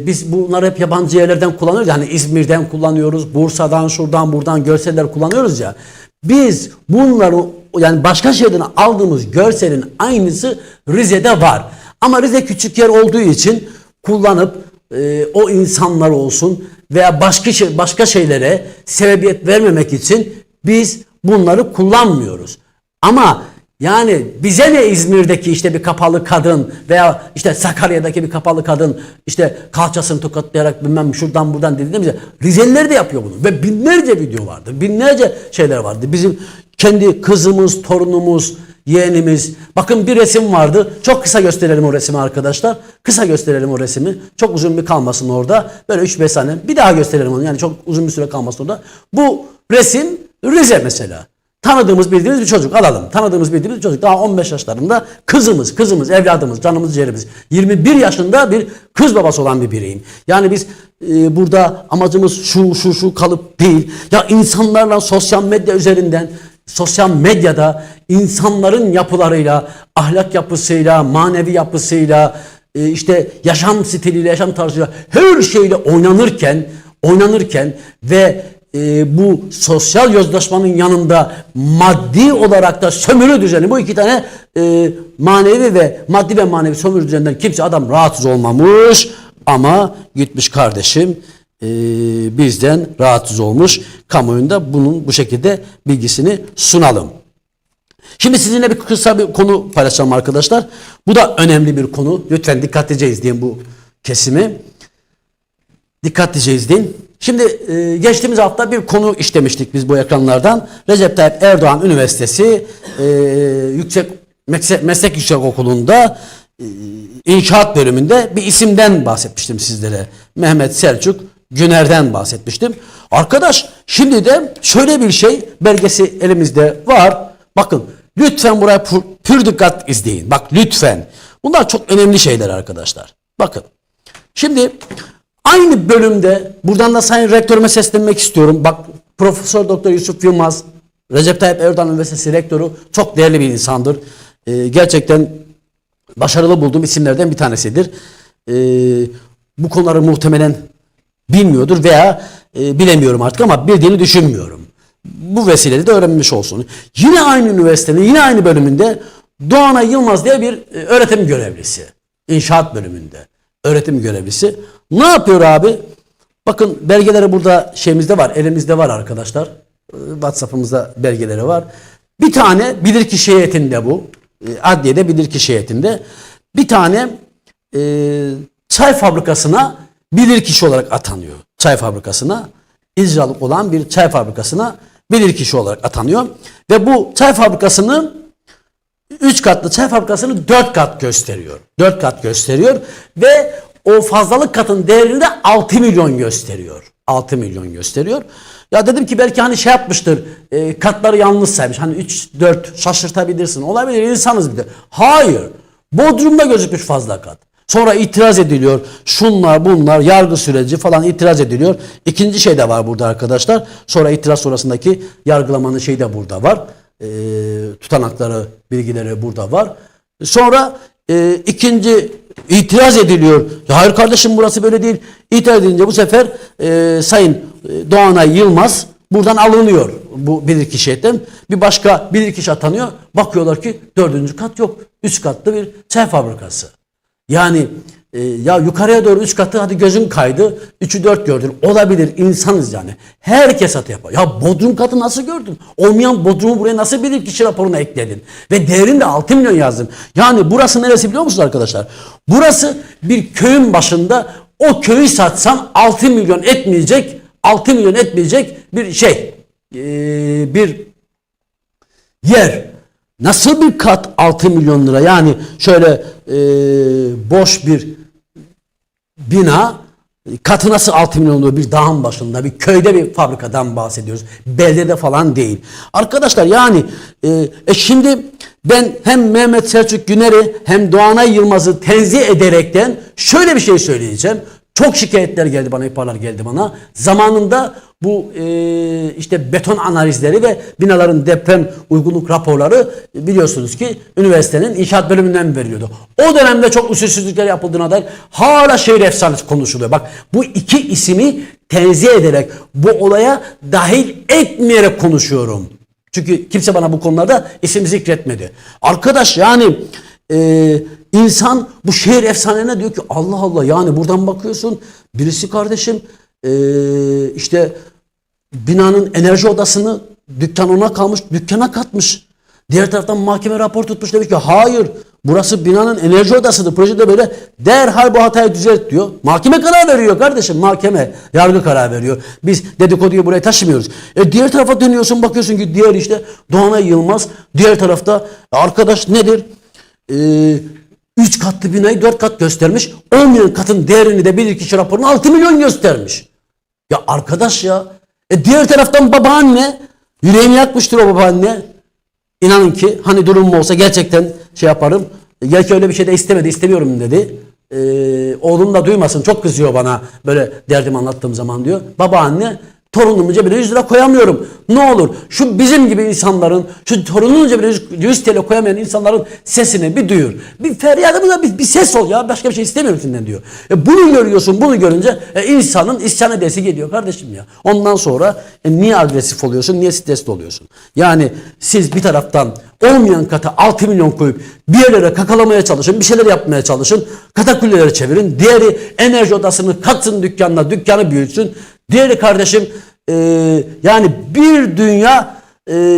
Speaker 3: biz bunları hep yabancı yerlerden kullanıyoruz. Yani İzmir'den kullanıyoruz. Bursa'dan, şuradan, buradan görseller kullanıyoruz ya. Biz bunları yani başka şehirden aldığımız görselin aynısı Rize'de var. Ama Rize küçük yer olduğu için kullanıp o insanlar olsun veya başka şeylere sebebiyet vermemek için biz bunları kullanmıyoruz. Ama yani bize ne İzmir'deki işte bir kapalı kadın veya işte Sakarya'daki bir kapalı kadın işte kalçasını tokatlayarak bilmem şuradan buradan dediğimizde Rizeliler de yapıyor bunu. Ve binlerce video vardı. Binlerce şeyler vardı. Bizim kendi kızımız, torunumuz, yeğenimiz. Bakın bir resim vardı. Çok kısa gösterelim o resmi arkadaşlar. Kısa gösterelim o resmi. Çok uzun bir kalmasın orada. Böyle 3-5 saniye. Bir daha gösterelim onu. Yani çok uzun bir süre kalmasın orada. Bu resim Rize mesela. Tanıdığımız bildiğimiz bir çocuk alalım. Tanıdığımız bildiğimiz bir çocuk. Daha 15 yaşlarında kızımız, evladımız, canımız, ciğerimiz. 21 yaşında bir kız babası olan bir bireyim. Yani biz burada amacımız şu kalıp değil. Ya insanlarla sosyal medya üzerinden, sosyal medyada insanların yapılarıyla, ahlak yapısıyla, manevi yapısıyla, işte yaşam stiliyle, yaşam tarzıyla her şeyle oynanırken ve bu sosyal yozlaşmanın yanında maddi olarak da sömürü düzeni, bu iki tane manevi ve maddi ve manevi sömürü düzeninden kimse adam rahatsız olmamış ama gitmiş kardeşim bizden rahatsız olmuş. Kamuoyunda bunun bu şekilde bilgisini sunalım. Şimdi sizinle kısa bir konu paylaşacağım arkadaşlar. Bu da önemli bir konu. Lütfen dikkatlice izleyin bu kesimi. Dikkatlice izleyin. Şimdi geçtiğimiz hafta bir konu işlemiştik biz bu ekranlardan. Recep Tayyip Erdoğan Üniversitesi Meslek Yüksekokulu'nda inşaat bölümünde bir isimden bahsetmiştim sizlere. Mehmet Selçuk Güner'den bahsetmiştim. Arkadaş şimdi de şöyle bir şey, belgesi elimizde var. Bakın lütfen buraya pür dikkat izleyin. Bak lütfen. Bunlar çok önemli şeyler arkadaşlar. Bakın. Şimdi aynı bölümde buradan da Sayın Rektörüme seslenmek istiyorum. Bak Profesör Doktor Yusuf Yılmaz, Recep Tayyip Erdoğan Üniversitesi Rektörü çok değerli bir insandır. Gerçekten başarılı bulduğum isimlerden bir tanesidir. Bu konuları muhtemelen bilmiyordur veya bilemiyorum artık ama bildiğini düşünmüyorum. Bu vesileyle de öğrenmiş olsun. Yine aynı üniversitenin, yine aynı bölümünde Doğanay Yılmaz diye bir öğretim görevlisi. İnşaat bölümünde öğretim görevlisi. Ne yapıyor abi? Bakın belgeleri burada şeyimizde var, elimizde var arkadaşlar. WhatsApp'ımızda belgeleri var. Bir tane bilirkişi heyetinde bu. Adliyede bilirkişi heyetinde. Bir tane çay fabrikasına bilirkişi olarak atanıyor. Çay fabrikasına, icralık olan bir çay fabrikasına bilirkişi olarak atanıyor. Ve bu çay fabrikasını 3 katlı çay fabrikasını 4 kat gösteriyor. 4 kat gösteriyor ve o fazlalık katın değerini de 6 milyon gösteriyor. 6 milyon gösteriyor. Ya dedim ki belki hani şey yapmıştır, katları yanlış saymış. Hani 3-4 şaşırtabilirsin. Olabilir, insanız bir de. Hayır. Bodrum'da gözükmüş fazla kat. Sonra itiraz ediliyor. Şunlar bunlar yargı süreci falan itiraz ediliyor. İkinci şey de var burada arkadaşlar. Sonra itiraz sonrasındaki yargılamanın şeyi de burada var. Tutanakları, bilgileri burada var. Sonra ikinci itiraz ediliyor. Ya hayır kardeşim burası böyle değil. İtiraz edince bu sefer Sayın Doğanay Yılmaz buradan alınıyor. Bu bilirkişi heyetten. Bir başka bilirkişi atanıyor. Bakıyorlar ki 4. kat yok. 3 katlı bir çay fabrikası. Yani ya yukarıya doğru 3 katı hadi gözün kaydı. 3'ü 4 gördün. Olabilir, insanız yani. Herkes hata yapar. Ya bodrum katı nasıl gördün? Olmayan bodrumu buraya nasıl bilirkişi raporuna ekledin? Ve değerini de 6 milyon yazdın. Yani burası neresi biliyor musunuz arkadaşlar? Burası bir köyün başında, o köyü satsan 6 milyon etmeyecek bir şey. Bir yer. Nasıl bir kat 6 milyon lira? Yani şöyle boş bir bina katı nasıl 6 milyon lira, bir dağın başında bir köyde bir fabrikadan bahsediyoruz. Beldede falan değil. Arkadaşlar yani şimdi Ben hem Mehmet Selçuk Güner'i hem Doğanay Yılmaz'ı tenzih ederekten şöyle bir şey söyleyeceğim. Çok şikayetler geldi bana, ihbarlar geldi bana. Zamanında bu işte beton analizleri ve binaların deprem uygunluk raporları biliyorsunuz ki üniversitenin inşaat bölümünden veriliyordu. O dönemde çok usulsüzlükler yapıldığına dair hala şehir efsanesi konuşuluyor. Bak bu iki ismi tenzih ederek bu olaya dahil etmeyerek konuşuyorum. Çünkü kimse bana bu konularda isim zikretmedi. Arkadaş yani insan bu şehir efsanelerine diyor ki Allah Allah, yani buradan bakıyorsun birisi kardeşim işte binanın enerji odasını dükkan ona kalmış, dükkana katmış. Diğer taraftan mahkeme rapor tutmuş, demiş ki hayır burası binanın enerji odasıdır, projede böyle, derhal bu hatayı düzelt diyor. Mahkeme karar veriyor kardeşim, mahkeme yargı karar veriyor. Biz dedikoduyu buraya taşımıyoruz. Diğer tarafa dönüyorsun, bakıyorsun ki diğer işte Doğanay Yılmaz diğer tarafta arkadaş nedir? 3 katlı binayı 4 kat göstermiş. 10 milyon katın değerini de bilirkişi raporunu 6 milyon göstermiş. Ya arkadaş ya. Diğer taraftan babaanne, yüreğini yakmıştır o babaanne. İnanın ki hani durumum olsa gerçekten şey yaparım. Gerçi öyle bir şey de istemedi, istemiyorum dedi. Oğlum da duymasın, çok kızıyor bana böyle derdimi anlattığım zaman diyor. Babaanne, torunumun cebine 100 lira koyamıyorum. Ne olur şu bizim gibi insanların, şu torununun cebine 100 TL koyamayan insanların sesini bir duyur. Bir feryadımıza bir ses ol ya. Başka bir şey istemiyorum senden diyor. Bunu görüyorsun, bunu görünce insanın isyan edesi geliyor kardeşim ya. Ondan sonra niye agresif oluyorsun, niye stresli oluyorsun? Yani siz bir taraftan 10 milyon kata 6 milyon koyup bir yerlere kakalamaya çalışın, bir şeyler yapmaya çalışın, katakullileri çevirin. Diğeri enerji odasını katsın dükkanına, dükkanı büyütsün. Diğeri kardeşim yani bir dünya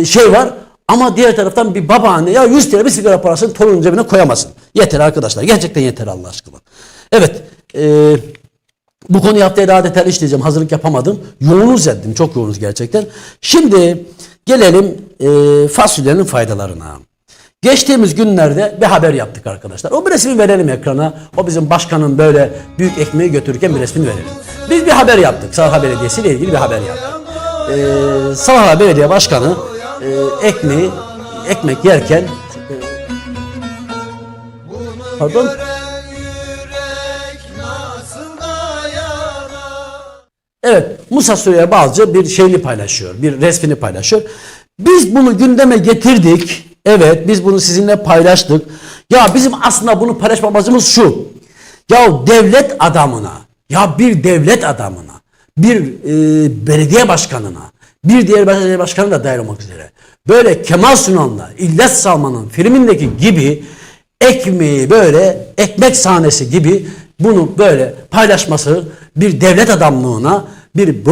Speaker 3: şey var ama diğer taraftan bir babaanne ya 100 TL bir sigara parasını torunun cebine koyamasın. Yeter arkadaşlar, gerçekten yeter Allah aşkına. Evet, bu konuyu haftaya daha detaylı işleyeceğim, hazırlık yapamadım. Yoğunuz ettim, çok yoğunuz gerçekten. Şimdi gelelim fasulyenin faydalarına. Geçtiğimiz günlerde bir haber yaptık arkadaşlar. O bir resmi verelim ekrana. O bizim başkanın böyle büyük ekmeği götürürken bir resmini verelim. Biz bir haber yaptık. Salaha Belediyesi ile ilgili bir haber yaptık. Salaha Belediye Başkanı ekmek yerken pardon evet, Musa Süreyya Balcı bir şeyini paylaşıyor. Bir resmini paylaşıyor. Biz bunu gündeme getirdik. Evet, biz bunu sizinle paylaştık. Ya bizim aslında bunu paylaşma amacımız şu. Ya devlet adamına, ya bir devlet adamına, bir belediye başkanına, bir diğer belediye başkanı da dahil olmak üzere, böyle Kemal Sunal'la İlyas Salman'ın filmindeki gibi ekmeği böyle ekmek sahnesi gibi bunu böyle paylaşması bir devlet adamlığına, bir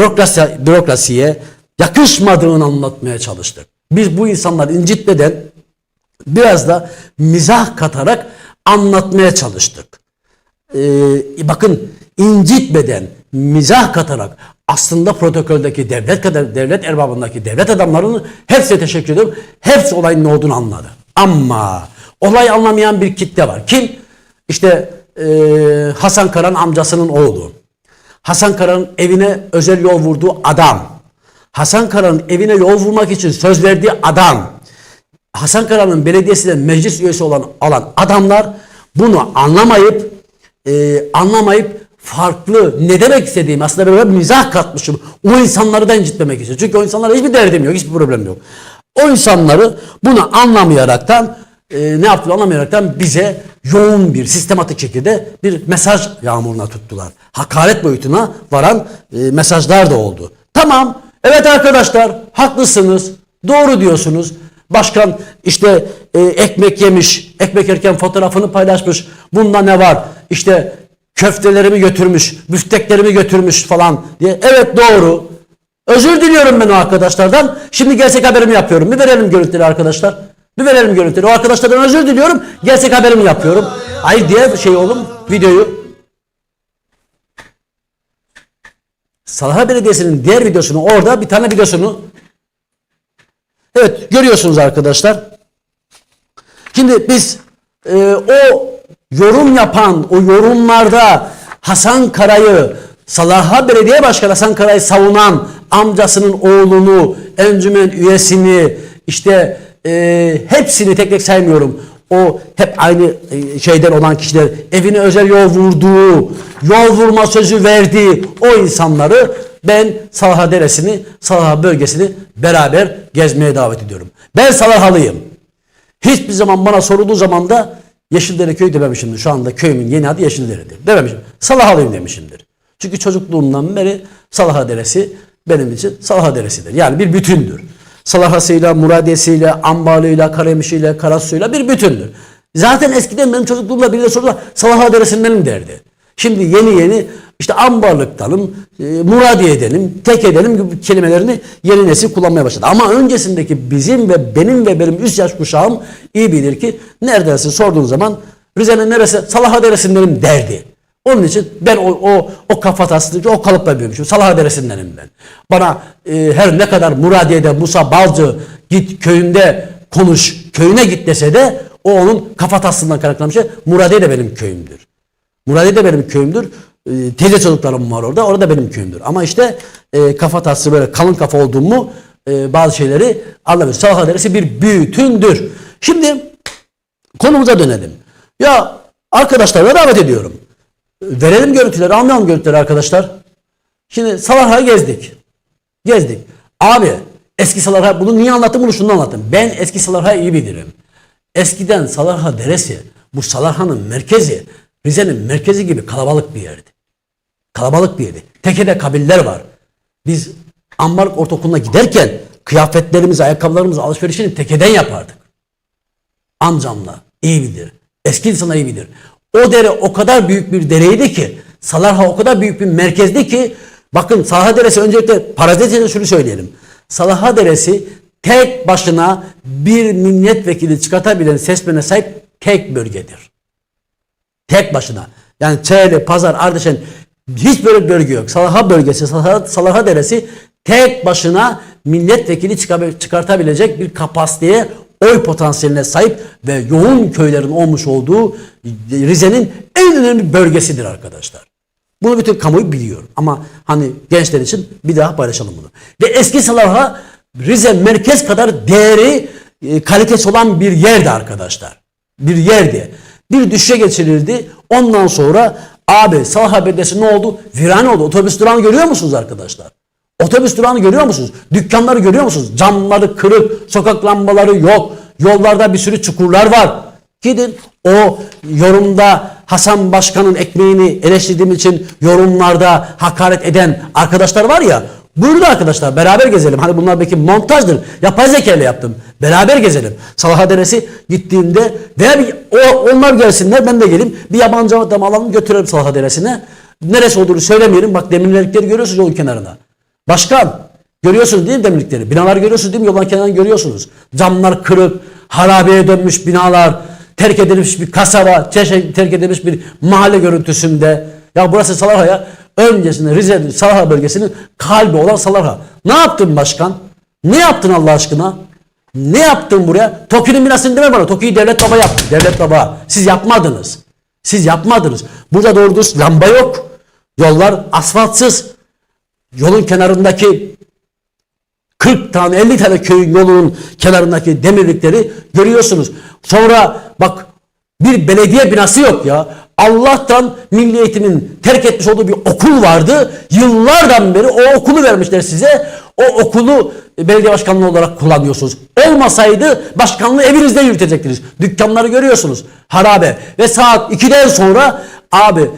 Speaker 3: bürokrasiye yakışmadığını anlatmaya çalıştık. Biz bu insanları incitmeden biraz da mizah katarak anlatmaya çalıştık. Bakın, incitmeden mizah katarak aslında protokoldeki devlet erbabındaki devlet adamlarının hepsine teşekkür ediyorum. Hepsi olayın ne olduğunu anladı. Ama olay anlamayan bir kitle var. Kim? İşte Hasan Karan amcasının oğlu. Hasan Karan'ın evine özel yol vurduğu adam. Hasan Karan'ın evine yol vurmak için söz verdiği adam. Hasan Karan'ın belediyesinden meclis üyesi olan adamlar bunu anlamayıp farklı ne demek istediğimi aslında böyle bir mizah katmışım. O insanları da incitmemek için. Çünkü o insanlara hiçbir derdim yok, hiçbir problem yok. O insanları bunu anlamayaraktan ne yaptılar anlamayaraktan bize yoğun bir sistematik şekilde bir mesaj yağmuruna tuttular. Hakaret boyutuna varan mesajlar da oldu. Tamam, evet arkadaşlar haklısınız, doğru diyorsunuz. Başkan işte ekmek yemiş, ekmek yerken fotoğrafını paylaşmış. Bunda ne var? İşte köftelerimi götürmüş, büfteklerimi götürmüş falan diye. Evet, doğru. Özür diliyorum ben o arkadaşlardan. Şimdi gerçek haberimi yapıyorum. Bir verelim görüntüleri arkadaşlar. Bir verelim görüntüleri. O arkadaşlardan özür diliyorum. Gerçek haberimi yapıyorum. Ay diğer şey oğlum, videoyu. Salaha Belediyesi'nin diğer videosunu, orada bir tane videosunu, evet görüyorsunuz arkadaşlar. Şimdi biz o yorum yapan, o yorumlarda Hasan Kara'yı, Salaha Belediye Başkanı Hasan Kara'yı savunan amcasının oğlunu, encümen üyesini, işte hepsini tek tek saymıyorum. O hep aynı şeyden olan kişiler, evine özel yol vurduğu, yol vurma sözü verdiği o insanları ben Salaha Deresi'ni, Salaha bölgesini beraber gezmeye davet ediyorum. Ben Salahalıyım. Hiçbir zaman bana sorulduğu zaman da Yeşildere köyü dememişimdir. Şu anda köyümün yeni adı Yeşildere'dir. Dememişim. Salahalıyım demişimdir. Çünkü çocukluğumdan beri Salaha Deresi benim için Salaha Deresi'dir. Yani bir bütündür. Salahasıyla, Muradiyesiyle, Ambalıyla, Karemişiyle, Karasuyla bir bütündür. Zaten eskiden benim çocukluğumda biri de sordular Salaha Deresi'ndenim derdi. Şimdi yeni işte ambarlıktanım, Muradiye edelim, tek edelim gibi kelimelerini yeni nesil kullanmaya başladı. Ama öncesindeki bizim ve benim üst yaş kuşağım iyi bilir ki neredense sorduğun zaman Rize'nin neresi? Salaha Deresi'ndenim derdi. Onun için ben o kafatasındaki o kalıpla büyümüşüm. Salaha Deresi'ndenim ben. Bana her ne kadar Muradiye'de Musa Balcı git köyünde konuş, köyüne git dese de o onun kafatasından kaynaklanmış. Muradiye de benim köyümdür. Muradiye de benim köyümdür. Teyze çocuklarım var orada. Orada benim köyümdür. Ama işte kafatası böyle kalın kafa olduğum mu bazı şeyleri anlamıyor. Salaha Deresi bir bütündür. Şimdi konumuza dönelim. Ya arkadaşlarla davet ediyorum. Verelim görüntüleri, anlayalım görüntüleri arkadaşlar. Şimdi Salaha'yı gezdik. Abi eski Salaha, bunu niye anlattım, bunu şundan anlattım. Ben eski Salaha'yı iyi bilirim. Eskiden Salaha Deresi, bu Salaha'nın merkezi, Rize'nin merkezi gibi kalabalık bir yerdi. Kalabalık bir yerdi. Tekede kabiller var. Biz Ambarlık Ortaokulu'na giderken kıyafetlerimizi, ayakkabılarımızı, alışverişini tekeden yapardık. Amcamla iyi bilir. Eski insanlar iyi bilir. O dere o kadar büyük bir dereydi ki, Salaha o kadar büyük bir merkezdi ki, bakın Salaha Deresi, öncelikle parazitinde şunu söyleyelim. Salaha Deresi tek başına bir milletvekili çıkartabilen seçmene sahip tek bölgedir. Tek başına. Yani Çayeli, Pazar, Ardeşen hiç böyle bir bölge yok. Salaha bölgesi, Salaha Deresi tek başına milletvekili çıkartabilecek bir kapasiteye, oy potansiyeline sahip ve yoğun köylerin olmuş olduğu Rize'nin en önemli bölgesidir arkadaşlar. Bunu bütün kamuoyu biliyor. Ama hani gençler için bir daha paylaşalım bunu. Ve eski Salaha Rize merkez kadar değeri, kalitesi olan bir yerdi arkadaşlar. Bir yerdi. Bir düşüşe geçirildi. Ondan sonra abi Salaha Belediyesi ne oldu? Viran oldu. Otobüs durağını görüyor musunuz arkadaşlar? Otobüs durağını görüyor musunuz? Dükkanları görüyor musunuz? Camları kırık, sokak lambaları yok. Yollarda bir sürü çukurlar var. Gidin o yorumda Hasan Başkan'ın ekmeğini eleştirdiğim için yorumlarda hakaret eden arkadaşlar var ya. Buyurun arkadaşlar beraber gezelim. Hani bunlar belki montajdır. Yapay zeka ile yaptım. Beraber gezelim. Salaha Deresi gittiğimde veya onlar gelsinler, ben de geleyim. Bir yabancı adam alalım, götürelim Salaha Deresi'ne. Neresi olduğunu söylemeyelim. Bak demirlikleri görüyorsunuz yolun kenarında. Başkan görüyorsunuz değil mi demirlikleri? Binalar görüyorsunuz değil mi? Yolun kenarını görüyorsunuz. Camlar kırık, harabeye dönmüş binalar, terk edilmiş bir kasaba, terk edilmiş bir mahalle görüntüsünde. Ya burası Salaha ya. Öncesinde Rize Salaha bölgesinin kalbi olan Salaha. Ne yaptın başkan? Ne yaptın Allah aşkına? Ne yaptın buraya? TOKİ'nin binasını deme bana. TOKİ'yi devlet baba yaptı. Devlet baba. Siz yapmadınız. Siz yapmadınız. Burada doğru dürüst lamba yok. Yollar asfaltsız. Yolun kenarındaki 40 tane 50 tane köyün yolunun kenarındaki demirlikleri görüyorsunuz. Sonra bak bir belediye binası yok ya. Allah'tan Milli Eğitim'in terk etmiş olduğu bir okul vardı. Yıllardan beri o okulu vermişler size. O okulu belediye başkanlığı olarak kullanıyorsunuz. Olmasaydı başkanlığı evinizde yürütecektiniz. Dükkanları görüyorsunuz. Harabe. Ve saat 2'den sonra abi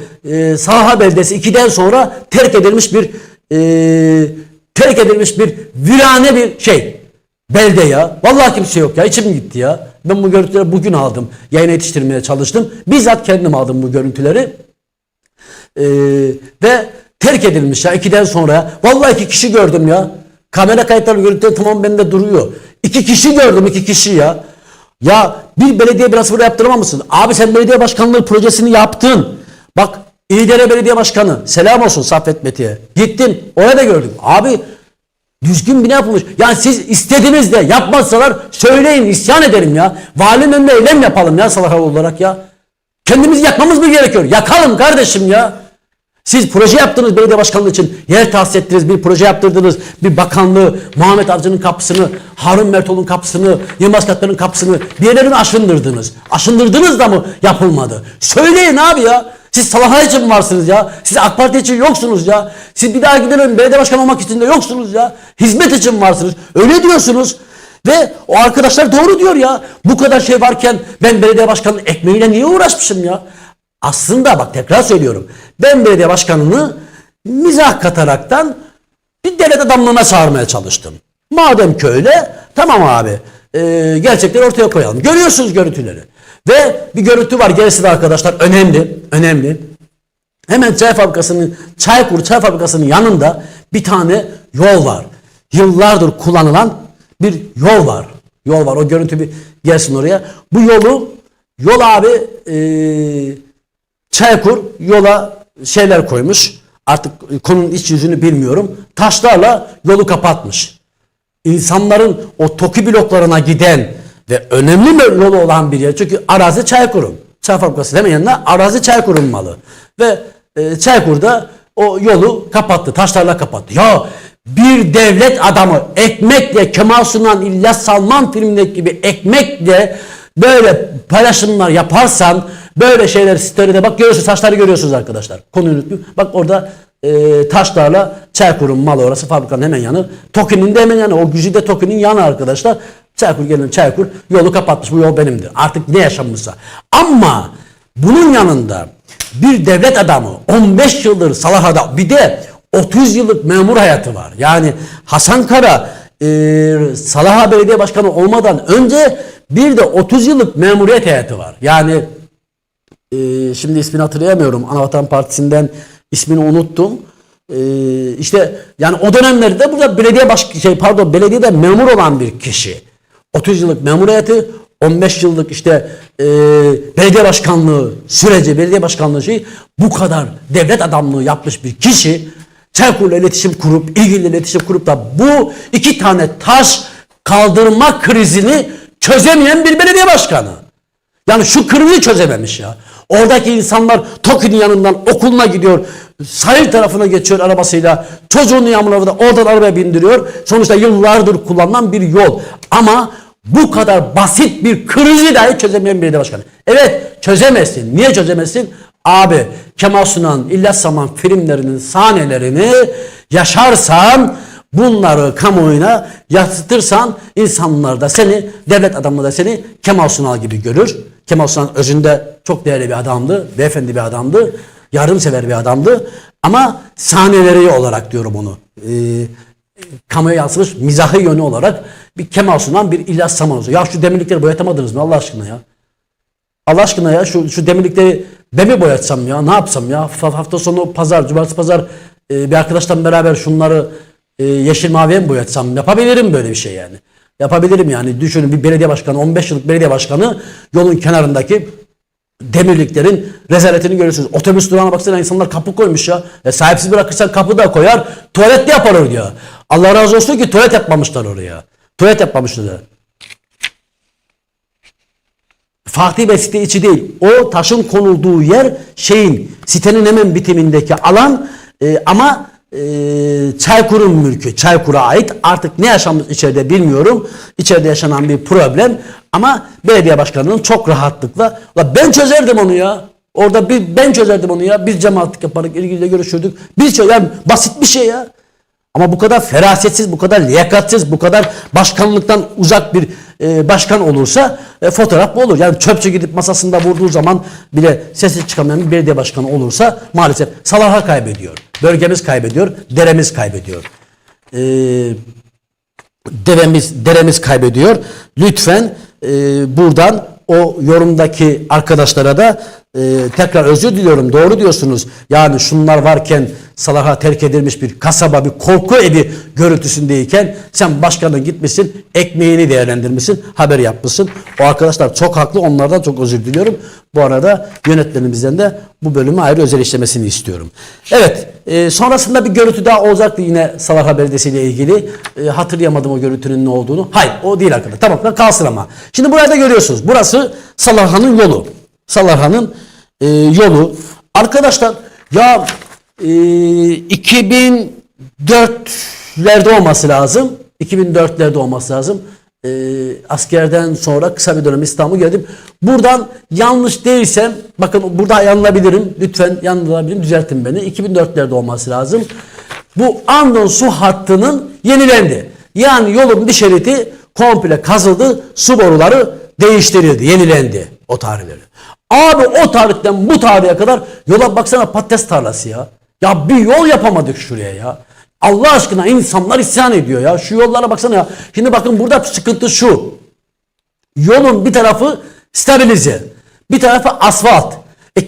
Speaker 3: Salaha Belediyesi 2'den sonra terk edilmiş bir virane bir şey. Belde ya. Vallahi kimse yok ya. İçim gitti ya. Ben bu görüntüleri bugün aldım. Yayına yetiştirmeye çalıştım. Bizzat kendim aldım bu görüntüleri. Ve terk edilmiş ya 2'den sonra. Vallahi 2 kişi gördüm ya. Kamera kayıtları görüntüleri tamam bende duruyor. 2 kişi gördüm, 2 kişi ya. Ya bir belediye binası buraya yaptıramamışsın. Abi sen belediye başkanlığı projesini yaptın. Bak İlidere Belediye Başkanı selam olsun Saffet Meti'ye. Gittim oraya da gördüm. Abi düzgün bina yapılmış. Yani siz istediğinizde yapmazsalar söyleyin, isyan edelim ya. Valinin önünde eylem yapalım ya Salaha olarak ya. Kendimizi yakmamız mı gerekiyor? Yakalım kardeşim ya. Siz proje yaptınız belediye başkanlığı için. Yer tahsis ettiniz, bir proje yaptırdınız. Bir bakanlığı, Muhammed Avcı'nın kapısını, Harun Mertol'un kapısını, Yılmaz Katlar'ın kapısını bir yerlerini aşındırdınız. Aşındırdınız da mı yapılmadı? Söyleyin abi ya. Siz Salaha için varsınız ya. Siz AK Parti için yoksunuz ya. Siz bir daha gidelim belediye başkanı olmak için de yoksunuz ya. Hizmet için varsınız. Öyle diyorsunuz. Ve o arkadaşlar doğru diyor ya. Bu kadar şey varken ben belediye başkanı ekmeğiyle niye uğraşmışım ya? Aslında bak tekrar söylüyorum. Ben belediye başkanını mizah kataraktan bir devlet adamlığına çağırmaya çalıştım. Madem ki öyle tamam abi gerçekleri ortaya koyalım. Görüyorsunuz görüntüleri. Ve bir görüntü var gerisi de arkadaşlar önemli. Hemen Çaykur Çay Fabrikası'nın yanında bir tane yol var. Yıllardır kullanılan bir yol var. O görüntü bir gelsin oraya. Bu yol abi Çaykur yola şeyler koymuş. Artık konunun iç yüzünü bilmiyorum. Taşlarla yolu kapatmış. İnsanların o TOKİ bloklarına giden ve önemli yolu olan bir yer. Çünkü arazi Çaykur'un. Çay fabrikası hemen yanına arazi Çaykur'un malı. Ve Çaykur'da o yolu kapattı. Taşlarla kapattı. Ya bir devlet adamı ekmekle Kemal Sunal, İlyas Salman filmindeki gibi ekmekle böyle paylaşımlar yaparsan böyle şeyler story'de bak görüyorsunuz taşları görüyorsunuz arkadaşlar. Konuyu unutmayın. Bak orada taşlarla Çaykur'un malı orası fabrikanın hemen yanı. TOKİ'nin de hemen yanı. O Güzide TOKİ'nin yanı arkadaşlar. Çaykur yolu kapatmış. Bu yol benimdir. Artık ne yaşanmışsa. Ama bunun yanında bir devlet adamı 15 yıldır Salaha'da bir de 30 yıllık memur hayatı var. Yani Hasan Kara Salaha Belediye Başkanı olmadan önce bir de 30 yıllık memuriyet hayatı var. Yani şimdi ismini hatırlayamıyorum. Anavatan Partisi'nden ismini unuttum. İşte yani o dönemlerde burada belediyede memur olan bir kişi. 30 yıllık memur hayatı, 15 yıllık işte belediye başkanlığı süreci, belediye başkanlığı bu kadar devlet adamlığı yapmış bir kişi Çaykur'la ilgili iletişim kurup da bu iki tane taş kaldırma krizini çözemeyen bir belediye başkanı. Yani şu krizi çözememiş ya. Oradaki insanlar TOKİ'nin yanından okuluna gidiyor. Sahil tarafına geçiyor arabasıyla. Çocuğunu yanına da oradan arabaya bindiriyor. Sonuçta yıllardır kullanılan bir yol. Ama bu kadar basit bir krizi dahi çözemeyen belediye başkanı. Evet çözemezsin. Niye çözemezsin? Abi Kemal Sunal'ın İlyas Salman filmlerinin sahnelerini yaşarsan bunları kamuoyuna yansıtırsan insanlar da seni, devlet adamları da seni Kemal Sunal gibi görür. Kemal Sunal özünde çok değerli bir adamdı, beyefendi bir adamdı, yardımsever bir adamdı. Ama sahneleri olarak diyorum onu. Kamuoya yansımış mizahı yönü olarak bir Kemal Sunal, bir İlyas Salman olsun. Ya şu demirlikleri boyatamadınız mı Allah aşkına ya? Allah aşkına ya şu demirlikleri ben mi boyatsam ya? Ne yapsam ya? Hafta sonu pazar, cumartesi pazar bir arkadaşla beraber şunları yeşil maviye mi boyatsam? Yapabilirim böyle bir şey yani. Yapabilirim yani. Düşünün bir belediye başkanı, 15 yıllık belediye başkanı yolun kenarındaki demirliklerin rezaletini görüyorsunuz. Otobüs durağına baksana insanlar kapı koymuş ya. Sahipsiz bırakırsan kapı da koyar. Tuvalet de yapar oraya. Allah razı olsun ki tuvalet yapmamışlar oraya. Tuvalet yapmamışlar. Fatih Bey site içi değil. O taşın konulduğu yer sitenin hemen bitimindeki alan ama Çaykur'un mülkü. Çaykur'a ait. Artık ne yaşanmış içeride bilmiyorum. İçeride yaşanan bir problem. Ama belediye başkanının çok rahatlıkla ben çözerdim onu ya. Orada ben çözerdim onu ya. Biz cemaatlik yapardık. İlgiliyle görüşürdük. Yani basit bir şey ya. Ama bu kadar ferasetsiz, bu kadar liyakatsiz, bu kadar başkanlıktan uzak bir başkan olursa fotoğraf bu olur. Yani çöpçü gidip masasında vurduğu zaman bile sesi çıkamayan bir belediye başkanı olursa maalesef Salaha kaybediyor. Bölgemiz kaybediyor, deremiz kaybediyor. Deremiz kaybediyor. Lütfen buradan o yorumdaki arkadaşlara da tekrar özür diliyorum. Doğru diyorsunuz. Yani şunlar varken Salaha terk edilmiş bir kasaba, bir korku evi görüntüsündeyken sen başkanın gitmişsin, ekmeğini değerlendirmişsin, haber yapmışsın. O arkadaşlar çok haklı. Onlardan çok özür diliyorum. Bu arada yönetmenimizden de bu bölümü ayrı özel işlemesini istiyorum. Evet. Sonrasında bir görüntü daha olacaktı yine Salaha Belediyesi ile ilgili. Hatırlayamadım o görüntünün ne olduğunu. Hayır o değil arkadaşlar. Tamam kalsın ama. Şimdi burada görüyorsunuz. Burası Salaha'nın yolu. Salaha'nın yolu. Arkadaşlar ya 2004'lerde olması lazım. 2004'lerde olması lazım. Askerden sonra kısa bir dönem İstanbul'a geldim. Buradan yanlış değilsem, bakın burada yanılabilirim. Lütfen yanılabilirim, düzeltin beni. 2004'lerde olması lazım. Bu Andon su hattının yenilendi. Yani yolun bir şeridi komple kazıldı. Su boruları değiştirildi, yenilendi o tarihleri. Abi o tarihten bu tarihe kadar yola baksana, patates tarlası ya. Ya bir yol yapamadık şuraya ya. Allah aşkına, insanlar isyan ediyor ya. Şu yollara baksana ya. Şimdi bakın burada sıkıntı şu. Yolun bir tarafı stabilize, bir tarafı asfalt.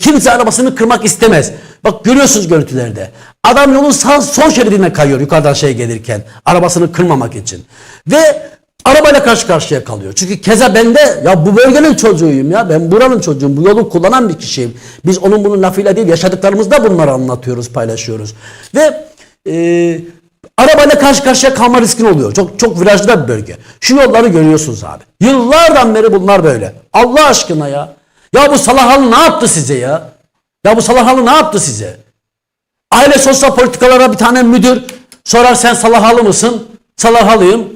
Speaker 3: Kimse arabasını kırmak istemez. Bak görüyorsunuz görüntülerde. Adam yolun son şeridine kayıyor yukarıdan gelirken. Arabasını kırmamak için. Ve arabayla karşı karşıya kalıyor. Çünkü keza ben de ya bu bölgenin çocuğuyum ya. Ben buranın çocuğum. Bu yolu kullanan bir kişiyim. Biz onun bunun lafıyla değil, yaşadıklarımızda bunları anlatıyoruz, paylaşıyoruz. Ve arabayla karşı karşıya kalma riskin oluyor. Çok virajlı da bir bölge. Şu yolları görüyorsunuz abi. Yıllardan beri bunlar böyle. Allah aşkına ya. Ya bu Salahalı ne yaptı size ya? Ya bu Salahalı ne yaptı size? Aile sosyal politikalara bir tane müdür sorar, sen Salahalı mısın? Salahalıyım.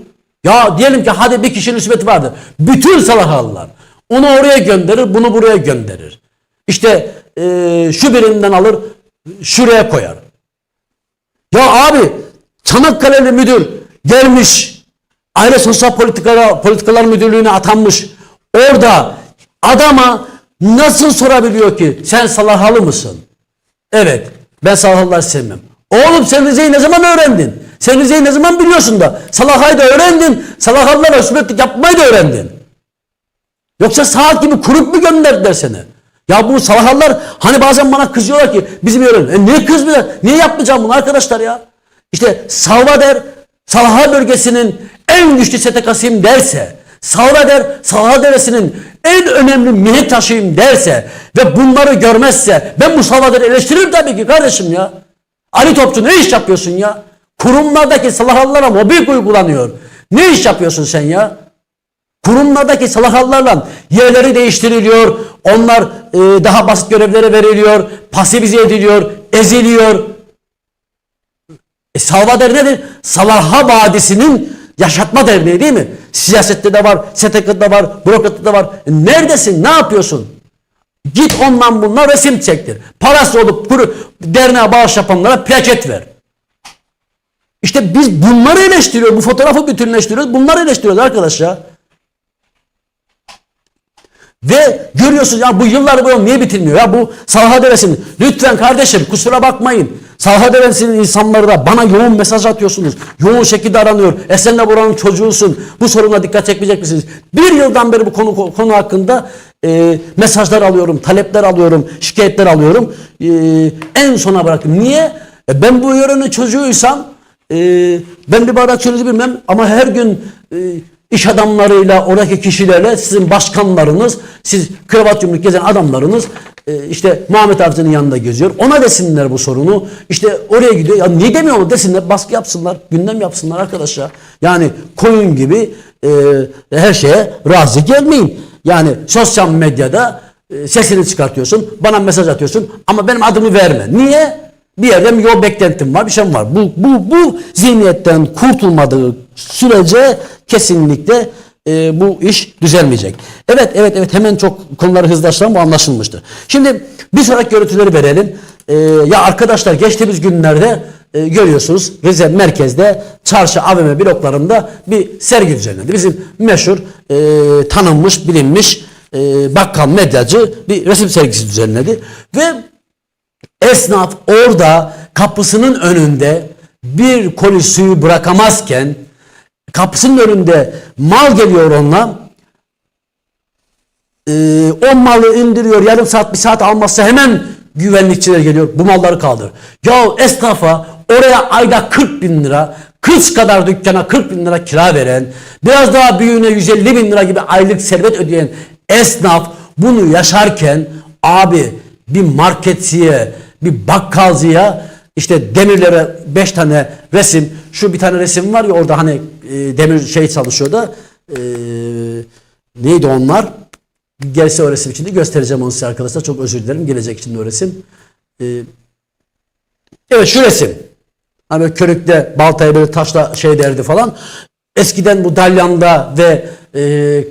Speaker 3: Ya diyelim ki hadi bir kişinin rüşveti vardı. Bütün Salahalılar onu oraya gönderir, bunu buraya gönderir. İşte şu birinden alır, şuraya koyar. Ya abi, Çanakkale'li müdür gelmiş, Aile Sosyal Politikalar Müdürlüğü'ne atanmış. Orada adama nasıl sorabiliyor ki sen Salahalı mısın? Evet, ben Salahalıları sevmem. Oğlum sen Rize'yi ne zaman öğrendin? Sen Rize'yi ne zaman biliyorsun da? Salaha'yı da öğrendin, Salahalılara rüşvetlik yapmayı da öğrendin. Yoksa saat gibi kurup mu gönderdiler seni? Ya bu Salahalılar hani bazen bana kızıyorlar ki bizim öğrenin. Niye kızmıyorlar? Niye yapmayacağım bunu arkadaşlar ya? İşte Salvader, Salaha bölgesinin en güçlü STK'sıyım derse, Salvader, Salaha Deresi'nin en önemli mihenk taşıyım derse ve bunları görmezse ben bu Salvader'i eleştiririm tabii ki kardeşim ya. Ali Topçu ne iş yapıyorsun ya? Kurumlardaki Salahalılara mobbing uygulanıyor. Ne iş yapıyorsun sen ya? Kurumlardaki Salahalılarla yerleri değiştiriliyor. Onlar daha basit görevlere veriliyor. Pasifize ediliyor. Eziliyor. Salvader nedir? Salaha Vadisi'nin yaşatma derneği değil mi? Siyasette de var, STK'da da var, bürokratta da var. Neredesin? Ne yapıyorsun? Git ondan bununla resim çektir. Parası olup derneğe bağış yapanlara plaket ver. İşte biz bunları eleştiriyoruz. Bu fotoğrafı bütünleştiriyoruz. Bunları eleştiriyoruz arkadaş ya. Ve görüyorsunuz ya bu yıllar boyu niye bitirmiyor? Ya bu Salaha Deresi'nin, lütfen kardeşim kusura bakmayın. Salaha Deresi'nin insanları da bana yoğun mesaj atıyorsunuz. Yoğun şekilde aranıyor. Sen de buranın çocuğusun. Bu soruna dikkat çekmeyecek misiniz? Bir yıldan beri bu konu hakkında mesajlar alıyorum, talepler alıyorum, şikayetler alıyorum. En sona bıraktım. Niye? Ben bu yörenin çocuğuysam ben bir bardak çörezi bilmem ama her gün iş adamlarıyla, oradaki kişilerle, sizin başkanlarınız, siz kravat yumruk gezen adamlarınız işte Muhammed Avcı'nın yanında geziyor. Ona desinler bu sorunu. İşte oraya gidiyor. Ya niye demiyor mu? Desinler, baskı yapsınlar, gündem yapsınlar arkadaşlar. Yani koyun gibi her şeye razı gelmeyin. Yani sosyal medyada sesini çıkartıyorsun, bana mesaj atıyorsun ama benim adımı verme. Niye? Bir yerden bir yol beklentim var, bir şeyim var. Bu zihniyetten kurtulmadığı sürece kesinlikle bu iş düzelmeyecek. Evet hemen çok konuları hızlaştıran bu anlaşılmıştır. Şimdi bir sonraki görüntüleri verelim. Ya arkadaşlar geçtiğimiz günlerde görüyorsunuz Rize merkezde çarşı AVM bloklarında bir sergi düzenlendi. Bizim meşhur tanınmış bilinmiş bakkal medyacı bir resim sergisi düzenledi ve esnaf orada kapısının önünde bir koli suyu bırakamazken kapısının önünde mal geliyor onunla. O malı indiriyor. Yarım saat, bir saat almazsa hemen güvenlikçiler geliyor. Bu malları kaldır. Ya esnafa oraya ayda 40 bin lira, kız kadar dükkana 40 bin lira kira veren, biraz daha büyüğüne 150 bin lira gibi aylık servet ödeyen esnaf bunu yaşarken abi bir marketçiye, bir bakkalcıya işte demirlere 5 tane resim, şu bir tane resim var ya orada hani demir çalışıyor da neydi onlar? Gelse o resim içinde göstereceğim onu size arkadaşlar. Çok özür dilerim. Gelecek şimdi o resim. Evet, şu resim. Hani böyle körükte baltaya böyle taşla şey derdi falan. Eskiden bu Dalyan'da ve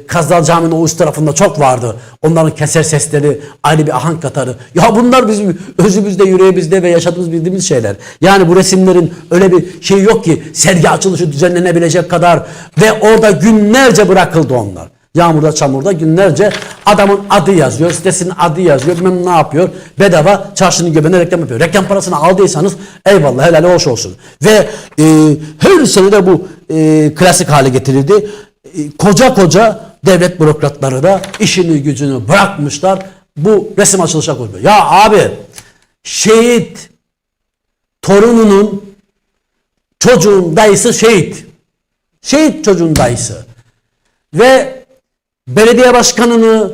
Speaker 3: Kazal Camii'nin o üst tarafında çok vardı. Onların keser sesleri ayrı bir ahenk katarı. Ya bunlar bizim özümüzde, yüreğimizde ve yaşadığımız bildiğimiz şeyler. Yani bu resimlerin öyle bir şey yok ki sergi açılışı düzenlenebilecek kadar ve orada günlerce bırakıldı onlar. Yağmurda, çamurda günlerce adamın adı yazıyor, sitesinin adı yazıyor, bilmem ne yapıyor. Bedava çarşının göbeğine reklam yapıyor. Reklam parasını aldıysanız eyvallah, helal hoş olsun. Ve her sene de bu klasik hale getirildi. Koca koca devlet bürokratları da işini gücünü bırakmışlar. Bu resim açılışa koyuyor. Ya abi, şehit torununun çocuğun dayısı şehit. Şehit çocuğun dayısı. Ve belediye başkanını,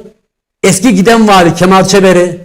Speaker 3: eski giden vali Kemal Çeber'i,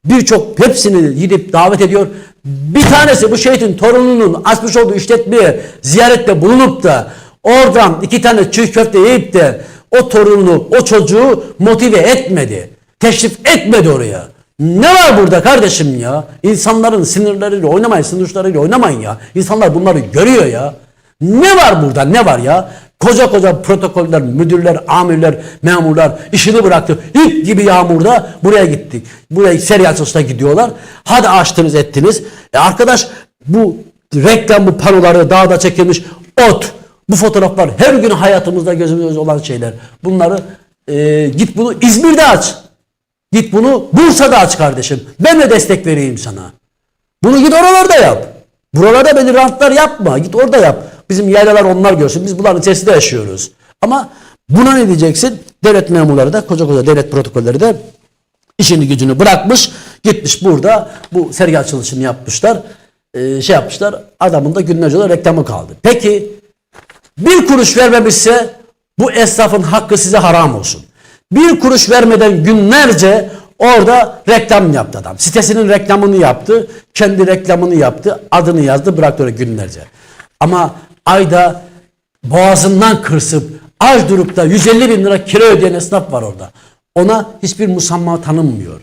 Speaker 3: birçok hepsini gidip davet ediyor. Bir tanesi bu şehidin torununun açmış olduğu işletmeye ziyarette bulunup da oradan 2 tane çiğ köfte yiyip de o torununu, o çocuğu motive etmedi. Teşrif etmedi oraya. Ne var burada kardeşim ya? İnsanların sinirleriyle oynamayın, sınırlarıyla oynamayın ya. İnsanlar bunları görüyor ya. Ne var burada, ne var ya? Koca koca protokoller, müdürler, amirler, memurlar işini bıraktı. İlk gibi yağmurda buraya gittik. Buraya seri açılışta gidiyorlar. Hadi açtınız ettiniz. Arkadaş, bu reklam, bu panoları dağda çekilmiş ot. Bu fotoğraflar her gün hayatımızda gözümüzde olan şeyler. Bunları git bunu İzmir'de aç. Git bunu Bursa'da aç kardeşim. Ben de destek vereyim sana. Bunu git oralarda yap. Buralarda beni rantlar yapma. Git orada yap. Bizim yaylalar onlar görsün. Biz bunların içerisinde yaşıyoruz. Ama buna ne diyeceksin? Devlet memurları da, koca koca devlet protokolleri de işini gücünü bırakmış. Gitmiş burada bu sergi açılışını yapmışlar. Şey yapmışlar. Adamın da günlerce de reklamı kaldı. Peki bir kuruş vermemişse bu esnafın hakkı size haram olsun. Bir kuruş vermeden günlerce orada reklam yaptı adam. Sitesinin reklamını yaptı. Kendi reklamını yaptı. Adını yazdı. Bıraktı oraya günlerce. Ama ayda boğazından kırsıp aç durup da 150 bin lira kira ödeyen esnaf var orada. Ona hiçbir musamma tanınmıyor.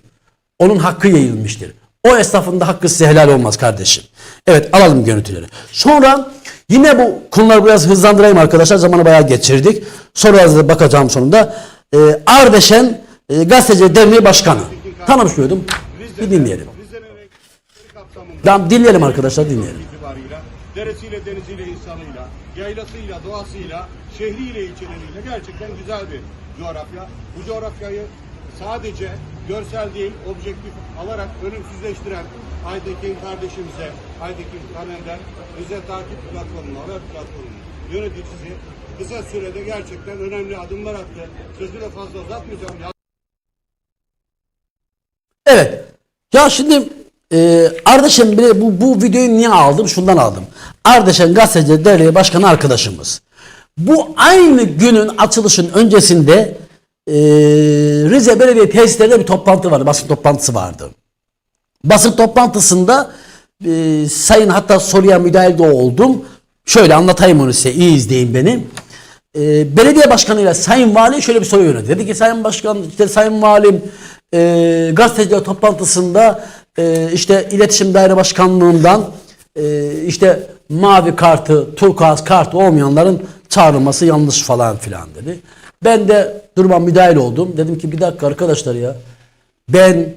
Speaker 3: Onun hakkı yayılmıştır. O esnafın da hakkı size helal olmaz kardeşim. Evet, alalım görüntüleri. Sonra yine bu konuları biraz hızlandırayım arkadaşlar. Zamanı bayağı geçirdik. Sonra bakacağım sonunda. Ardeşen Gazeteci Derneği Başkanı. Tanışmıyordum. Bir dinleyelim. Tamam, dinleyelim arkadaşlar, dinleyelim.
Speaker 9: Deresiyle, deniziyle, insanıyla, yaylasıyla, doğasıyla, şehriyle, ilçeleriyle gerçekten güzel bir coğrafya. Bu coğrafyayı sadece görsel değil, objektif alarak ölümsüzleştiren Aytekin kardeşimize, Aytekin Kanender, bize takip platformuna, web platformunun yöneticisi kısa sürede gerçekten önemli adımlar attı. Sözü de fazla uzatmayacağım.
Speaker 3: Evet. Ya şimdi Ardeşen bu videoyu niye aldım? Şundan aldım. Ardeşen Gazeteci Derneği Başkanı arkadaşımız. Bu aynı günün açılışın öncesinde Rize Belediye tesislerinde bir toplantı vardı. Basın toplantısı vardı. Basın toplantısında sayın, hatta soruya müdahil de oldum. Şöyle anlatayım onu size. İyi izleyin beni. Belediye başkanıyla sayın vali şöyle bir soru yöneltti. Dedi ki sayın başkan, işte sayın valim gazeteciler toplantısında işte iletişim daire başkanlığından işte mavi kartı, turkuaz kartı olmayanların çağrılması yanlış falan filan dedi. Ben de duruma müdahil oldum. Dedim ki bir dakika arkadaşlar ya. Ben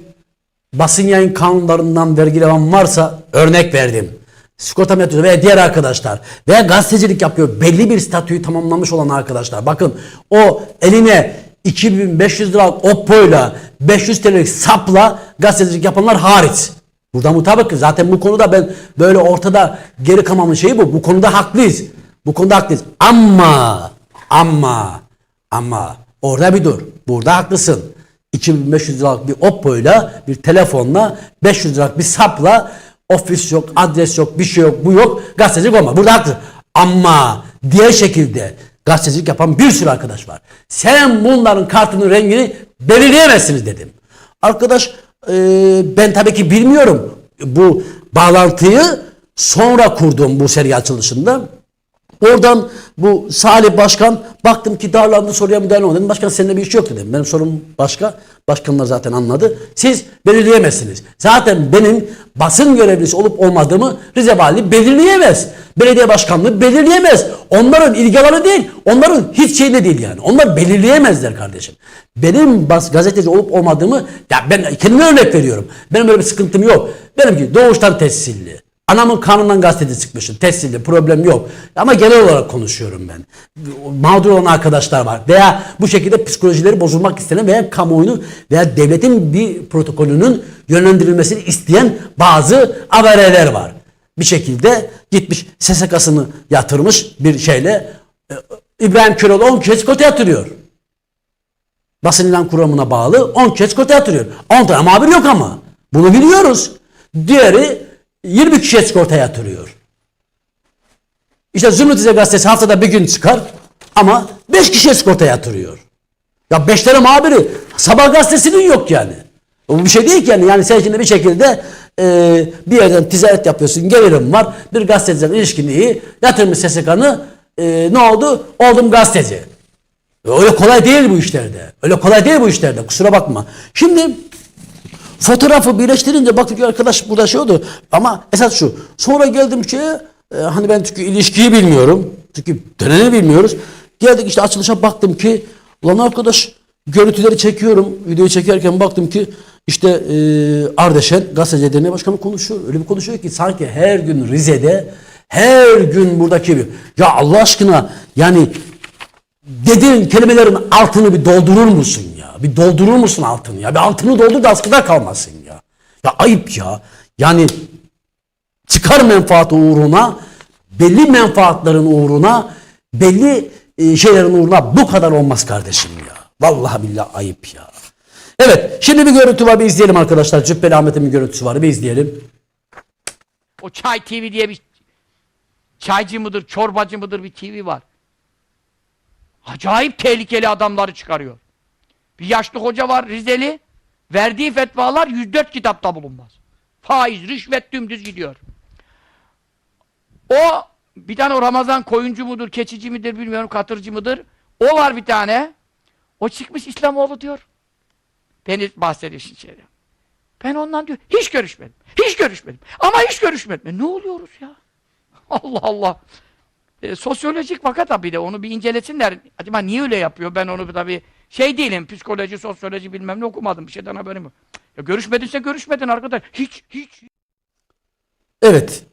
Speaker 3: basın yayın kanunlarından vergilemen varsa örnek verdim. Sigorta metrosu veya diğer arkadaşlar veya gazetecilik yapıyor, belli bir statüyü tamamlamış olan arkadaşlar. Bakın, o eline 2500 liralık Oppo'yla 500 TL'lik sapla gazetecilik yapanlar hariç. Burada mutabık, zaten bu konuda ben böyle ortada geri kalmamın şeyi bu. Bu konuda haklıyız. Bu konuda haklıyız. Ama orada bir dur. Burada haklısın. 2500 liralık bir Oppo'yla, bir telefonla, 500 liralık bir sapla ofis yok, adres yok, bir şey yok, bu yok. Gazetecilik olmaz. Burada haklısın. Ama diğer şekilde gazetecilik yapan bir sürü arkadaş var. Sen bunların kartının rengini belirleyemezsiniz dedim. Arkadaş ben tabii ki bilmiyorum. Bu bağlantıyı sonra kurdum bu sergi açılışında. Oradan bu Salih Başkan baktım ki darlandı, soruya müdahale olmadı. Dedim başkan seninle bir iş yok dedim. Benim sorum başka. Başkanlar zaten anladı. Siz belirleyemezsiniz. Zaten benim basın görevlisi olup olmadığımı Rize Valiliği belirleyemez. Belediye başkanlığı belirleyemez. Onların ilgi alanı değil. Onların hiç şeyinde değil yani. Onlar belirleyemezler kardeşim. Benim gazeteci olup olmadığımı, ya ben kendime örnek veriyorum. Benim öyle bir sıkıntım yok. Benimki doğuştan tescilli. Anamın kanından gazeteci çıkmışım. Tescilli, problem yok. Ama genel olarak konuşuyorum ben. Mağdur olan arkadaşlar var. Veya bu şekilde psikolojileri bozulmak istenen veya kamuoyunu veya devletin bir protokolünün yönlendirilmesini isteyen bazı avereler var. Bir şekilde gitmiş SSK'sını yatırmış bir şeyle İbrahim Köroğlu 10 kez kota yatırıyor. Basın ilan kuramına bağlı 10 kez kota yatırıyor. 10 tane muhabir yok ama. Bunu biliyoruz. Diğeri 20 kişiye sigorta yatırıyor. İşte Zümrüt Rize Gazetesi haftada bir gün çıkar ama 5 kişiye sigorta yatırıyor. Ya 5 tane muhabiri Sabah gazetesinin yok yani. Bu bir şey değil ki yani. Yani sen şimdi bir şekilde bir yerden ticaret yapıyorsun, gelirim var. Bir gazetecilerle ilişkin iyi. Yatırmış SSK'nı ne oldu? Oldum gazeteci. Öyle kolay değil bu işlerde. Öyle kolay değil bu işlerde. Kusura bakma. Şimdi fotoğrafı birleştirince baktık ki arkadaş burada şey oldu. Ama esas şu. Sonra geldim şeye hani ben çünkü ilişkiyi bilmiyorum. Çünkü döneni bilmiyoruz. Geldik işte açılışa baktım ki ulan arkadaş görüntüleri çekiyorum. Videoyu çekerken baktım ki işte Ardeşen Gazeteci Derneği Başkanı konuşuyor. Öyle bir konuşuyor ki sanki her gün Rize'de her gün buradaki bir ya Allah aşkına yani dediğin kelimelerin altını bir doldurur musun ya? Bir doldurur musun altını ya? Bir altını doldur da askıda kalmasın ya. Ya ayıp ya. Yani çıkar menfaat uğruna, belli menfaatlerin uğruna, belli şeylerin uğruna bu kadar olmaz kardeşim ya. Vallahi billahi ayıp ya. Evet, şimdi bir görüntü var, bir izleyelim arkadaşlar. Cübbeli Ahmet'in bir görüntüsü var, bir izleyelim.
Speaker 10: O Çay TV diye bir çaycı mıdır, çorbacı mıdır bir TV var. Acayip tehlikeli adamları çıkarıyor. Bir yaşlı hoca var Rizeli. Verdiği fetvalar 104 kitapta bulunmaz. Faiz, rüşvet dümdüz gidiyor. O bir tane o Ramazan koyuncu mudur, keçici midir bilmiyorum, katırcı mıdır. O var bir tane. O çıkmış İslamoğlu diyor. Beni bahsediyorsun şeyde. Ben ondan diyor hiç görüşmedim. Hiç görüşmedim. Ama hiç görüşmedim. Ne oluyoruz ya? Allah Allah. Sosyolojik vaka tabii de onu bir incelesinler. Acaba niye öyle yapıyor? Ben onu tabii şey değilim. Psikoloji, sosyoloji bilmem ne okumadım. Bir şeyden haberim yok. Ya görüşmedinse görüşmedin arkadaş. Hiç.
Speaker 3: Evet.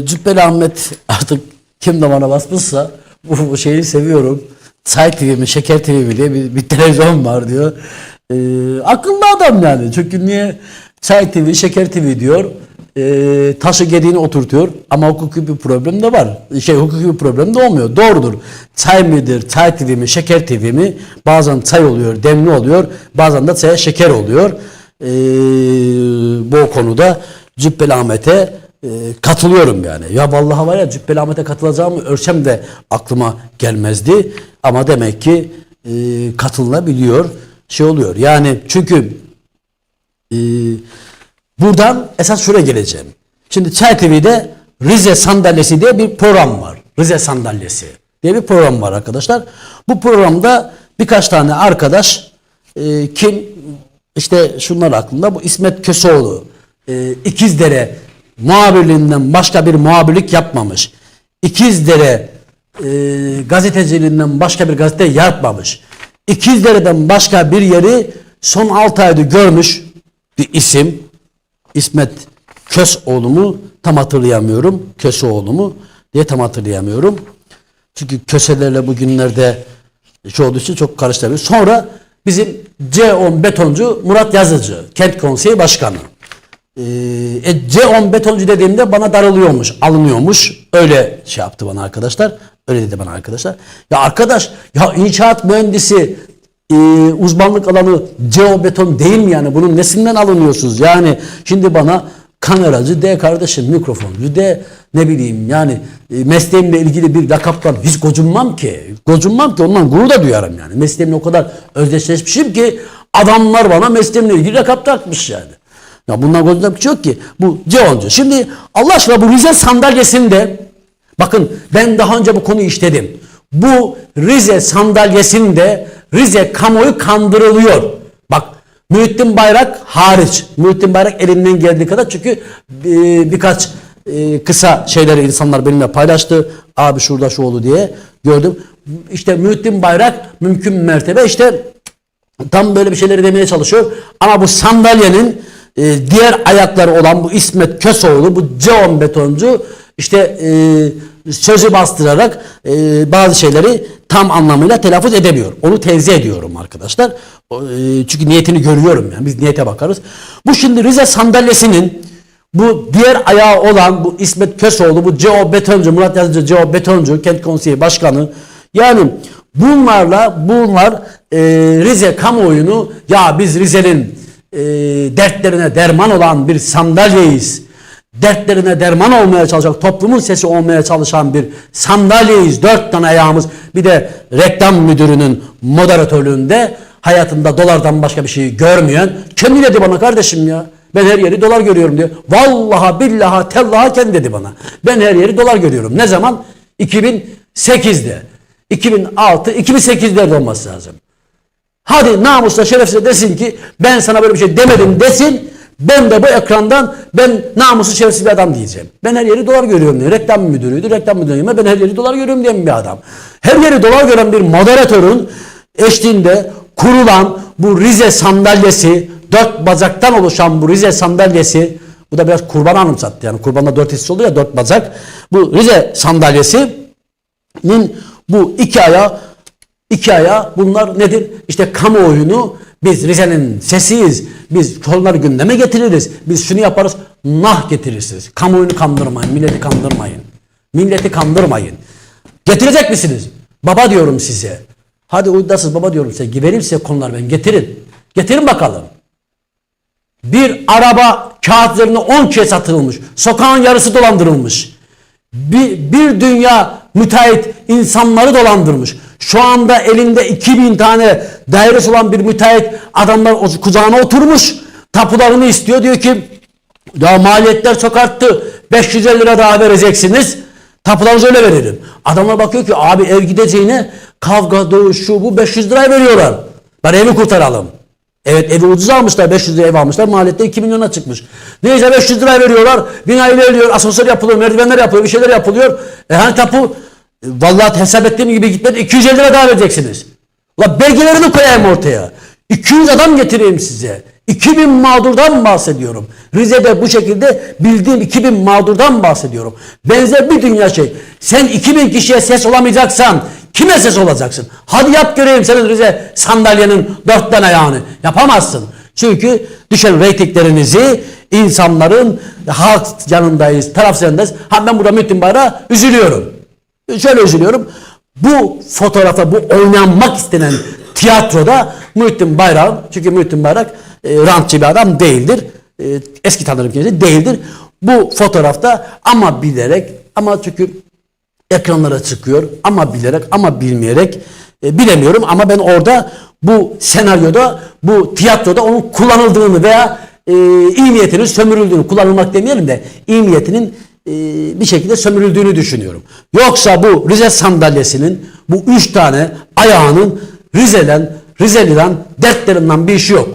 Speaker 3: Cübbeli Ahmet artık kim damana basmışsa bu şeyi seviyorum. Çay TV mi, Şeker TV mi diye bir televizyon var diyor. Akıllı adam yani. Çünkü niye Çay TV, Şeker TV diyor. Taşı gediğini oturtuyor ama hukuki bir problem de var. Hukuki bir problem de olmuyor. Doğrudur. Çay mıdır, Çay TV mi, Şeker TV mi? Bazen çay oluyor, demli oluyor. Bazen de çaya şeker oluyor. Bu konuda Cübbeli Ahmet'e katılıyorum yani. Ya vallahi var ya Cübbeli Ahmet'e katılacağımı ölçem de aklıma gelmezdi. Ama demek ki katılınabiliyor. Şey oluyor. Yani çünkü buradan esas şuraya geleceğim. Şimdi Çay TV'de Rize Sandalyesi diye bir program var. Rize Sandalyesi diye bir program var arkadaşlar. Bu programda birkaç tane arkadaş kim işte şunlar aklımda bu İsmet Köseoğlu İkizdere muhabirliğinden başka bir muhabirlik yapmamış. İkizdere gazeteciliğinden başka bir gazete yapmamış. İkizdere'den başka bir yeri son 6 ayda görmüş bir isim. İsmet Köseoğlu mu? Tam hatırlayamıyorum. Köseoğlu mu diye tam hatırlayamıyorum. Çünkü köselerle bugünlerde şey olduğu için çok karıştırabiliyor. Sonra bizim C10 betoncu Murat Yazıcı, Kent Konseyi Başkanı. C10 betoncu dediğimde bana darılıyormuş, alınıyormuş. Öyle şey yaptı bana arkadaşlar. Öyle dedi bana arkadaşlar. Ya arkadaş, ya inşaat mühendisi uzmanlık alanı C10 beton değil mi yani? Bunun nesinden alınıyorsunuz? Yani şimdi bana kameracı de kardeşim, mikrofoncu de ne bileyim yani mesleğimle ilgili bir lakaptan hiç gocunmam ki. Gocunmam ki ondan gurur da duyarım yani. Mesleğimle o kadar özdeşleşmişim ki adamlar bana mesleğimle ilgili lakap takmış yani. Ya bundan gocunacak bir şey yok ki. Bu C10'cu. Şimdi Allah aşkına bu Rize sandalyesinde Bakın ben daha önce bu konuyu işledim. Bu Rize sandalyesinde Rize kamuoyu kandırılıyor. Bak Muhittin Bayrak hariç. Muhittin Bayrak elinden geldiği kadar çünkü birkaç kısa şeyleri insanlar benimle paylaştı. Abi şurada şu oldu diye gördüm. İşte Muhittin Bayrak mümkün mertebe işte tam böyle bir şeyleri demeye çalışıyor. Ama bu sandalyenin diğer ayakları olan bu İsmet Kösoğlu, bu C10 betoncu işte sözü bastırarak bazı şeyleri tam anlamıyla telaffuz edemiyor. Onu tenzih ediyorum arkadaşlar. Çünkü niyetini görüyorum yani. Biz niyete bakarız. Bu şimdi Rize sandalyesinin bu diğer ayağı olan bu İsmet Kösoğlu, bu C10 betoncu, Murat Yazıcı C10 betoncu, kent konseyi başkanı, yani bunlar Rize kamuoyunu ya biz Rize'nin dertlerine derman olan bir sandalyeyiz. Dertlerine derman olmaya çalışan, toplumun sesi olmaya çalışan bir sandalyeyiz. 4 tane ayağımız. Bir de reklam müdürünün moderatörlüğünde hayatında dolardan başka bir şey görmeyen. Kendi dedi bana kardeşim ya. Ben her yeri dolar görüyorum diyor. Vallahi billahi tellahi kendi dedi bana. Ben her yeri dolar görüyorum. Ne zaman? 2008'de. 2006, 2008'lerde olması lazım. Hadi namusla şerefsiz desin ki ben sana böyle bir şey demedim desin. Ben de bu ekrandan ben namussuz şerefsiz bir adam diyeceğim. Ben her yeri dolar görüyorum diye. Reklam müdürüydü. Reklam müdürüyüm. Ben her yeri dolar görüyorum diyen bir adam. Her yeri dolar gören bir moderatörün eşliğinde kurulan bu Rize sandalyesi, 4 bacaktan oluşan bu Rize sandalyesi, bu da biraz kurbanı anımsattı. Yani kurbanda 4 hissi oluyor ya, 4 bacak. Bu Rize sandalyesinin bu iki ayağı bunlar nedir? İşte kamuoyunu biz Rize'nin sesiyiz. Biz konuları gündeme getiririz. Biz şunu yaparız. Nah getirirsiniz. Kamuoyunu kandırmayın. Milleti kandırmayın. Milleti kandırmayın. Getirecek misiniz? Baba diyorum size. Hadi uydasız baba diyorum size. Vereyim size konular ben. Getirin. Getirin bakalım. Bir araba kağıtlarını 10 kez satılmış. Sokağın yarısı dolandırılmış. Bir dünya müteahhit insanları dolandırmış. Şu anda elinde 2000 tane dairesi olan bir müteahhit adamlar kucağına oturmuş. Tapularını istiyor. Diyor ki ya maliyetler çok arttı. 550 lira daha vereceksiniz. Tapularınızı öyle veririm. Adamlar bakıyor ki abi ev gideceğine kavga, dövüş, şu bu 500 lira veriyorlar. Bari evi kurtaralım. Evet evi ucuz almışlar. 500 lira ev almışlar. Maliyette 2 milyona çıkmış. Neyse 500 lira veriyorlar. Bina ilerliyor. Asansör yapılıyor. Merdivenler yapılıyor. Bir şeyler yapılıyor. Hani tapu vallahi hesap ettiğim gibi gitmedi. 250 lira daha vereceksiniz. Ulan belgelerini koyayım ortaya. 200 adam getireyim size. 2000 mağdurdan bahsediyorum. Rize'de bu şekilde bildiğim 2000 mağdurdan bahsediyorum. Benzer bir dünya şey. Sen 2000 kişiye ses olamayacaksan kime ses olacaksın? Hadi yap göreyim senin Rize sandalyenin 4 tane ayağını. Yapamazsın. Çünkü düşen reytinglerinizi insanların halk yanındayız, taraf yanındayız. Ben burada Muhittin Bayrak'a üzülüyorum. Şöyle üzülüyorum. Bu fotoğrafa, bu oynanmak istenen tiyatroda Muhittin Bayrak, çünkü Muhittin Bayrak rantçı bir adam değildir. Eski tanırım kendisi değildir. Bu fotoğrafta ama bilerek, ama çünkü ekranlara çıkıyor, ama bilerek ama bilmeyerek bilemiyorum ama ben orada bu senaryoda, bu tiyatroda onun kullanıldığını veya iyi niyetinin sömürüldüğünü, kullanılmak demeyelim de iyi niyetinin bir şekilde sömürüldüğünü düşünüyorum. Yoksa bu Rize sandalyesinin bu 3 tane ayağının Rizeli'den dertlerinden bir işi yok.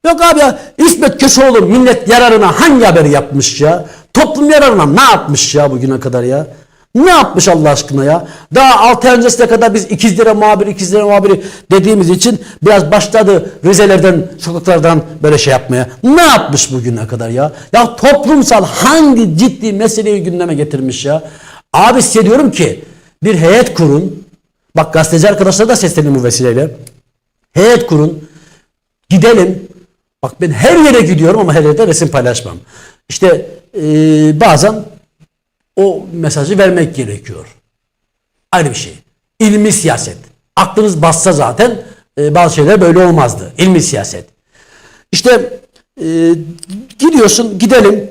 Speaker 3: Yok abi ya, İsmet Köseoğlu millet yararına hangi haberi yapmış ya? Toplum yararına ne yapmış ya bugüne kadar ya? Ne yapmış Allah aşkına ya? Daha 6 ay öncesine kadar biz ikizlere muhabiri dediğimiz için biraz başladı Rizelerden, sokaklardan böyle şey yapmaya. Ne yapmış bugüne kadar ya? Ya toplumsal hangi ciddi meseleyi gündeme getirmiş ya? Abi size diyorum ki bir heyet kurun. Bak gazeteci arkadaşlara da seslenin bu vesileyle. Heyet kurun. Gidelim. Bak ben her yere gidiyorum ama her yerde resim paylaşmam. İşte bazen o mesajı vermek gerekiyor. Ayrı bir şey. İlmi siyaset. Aklınız bassa zaten bazı şeyler böyle olmazdı. İlmi siyaset. İşte gidelim.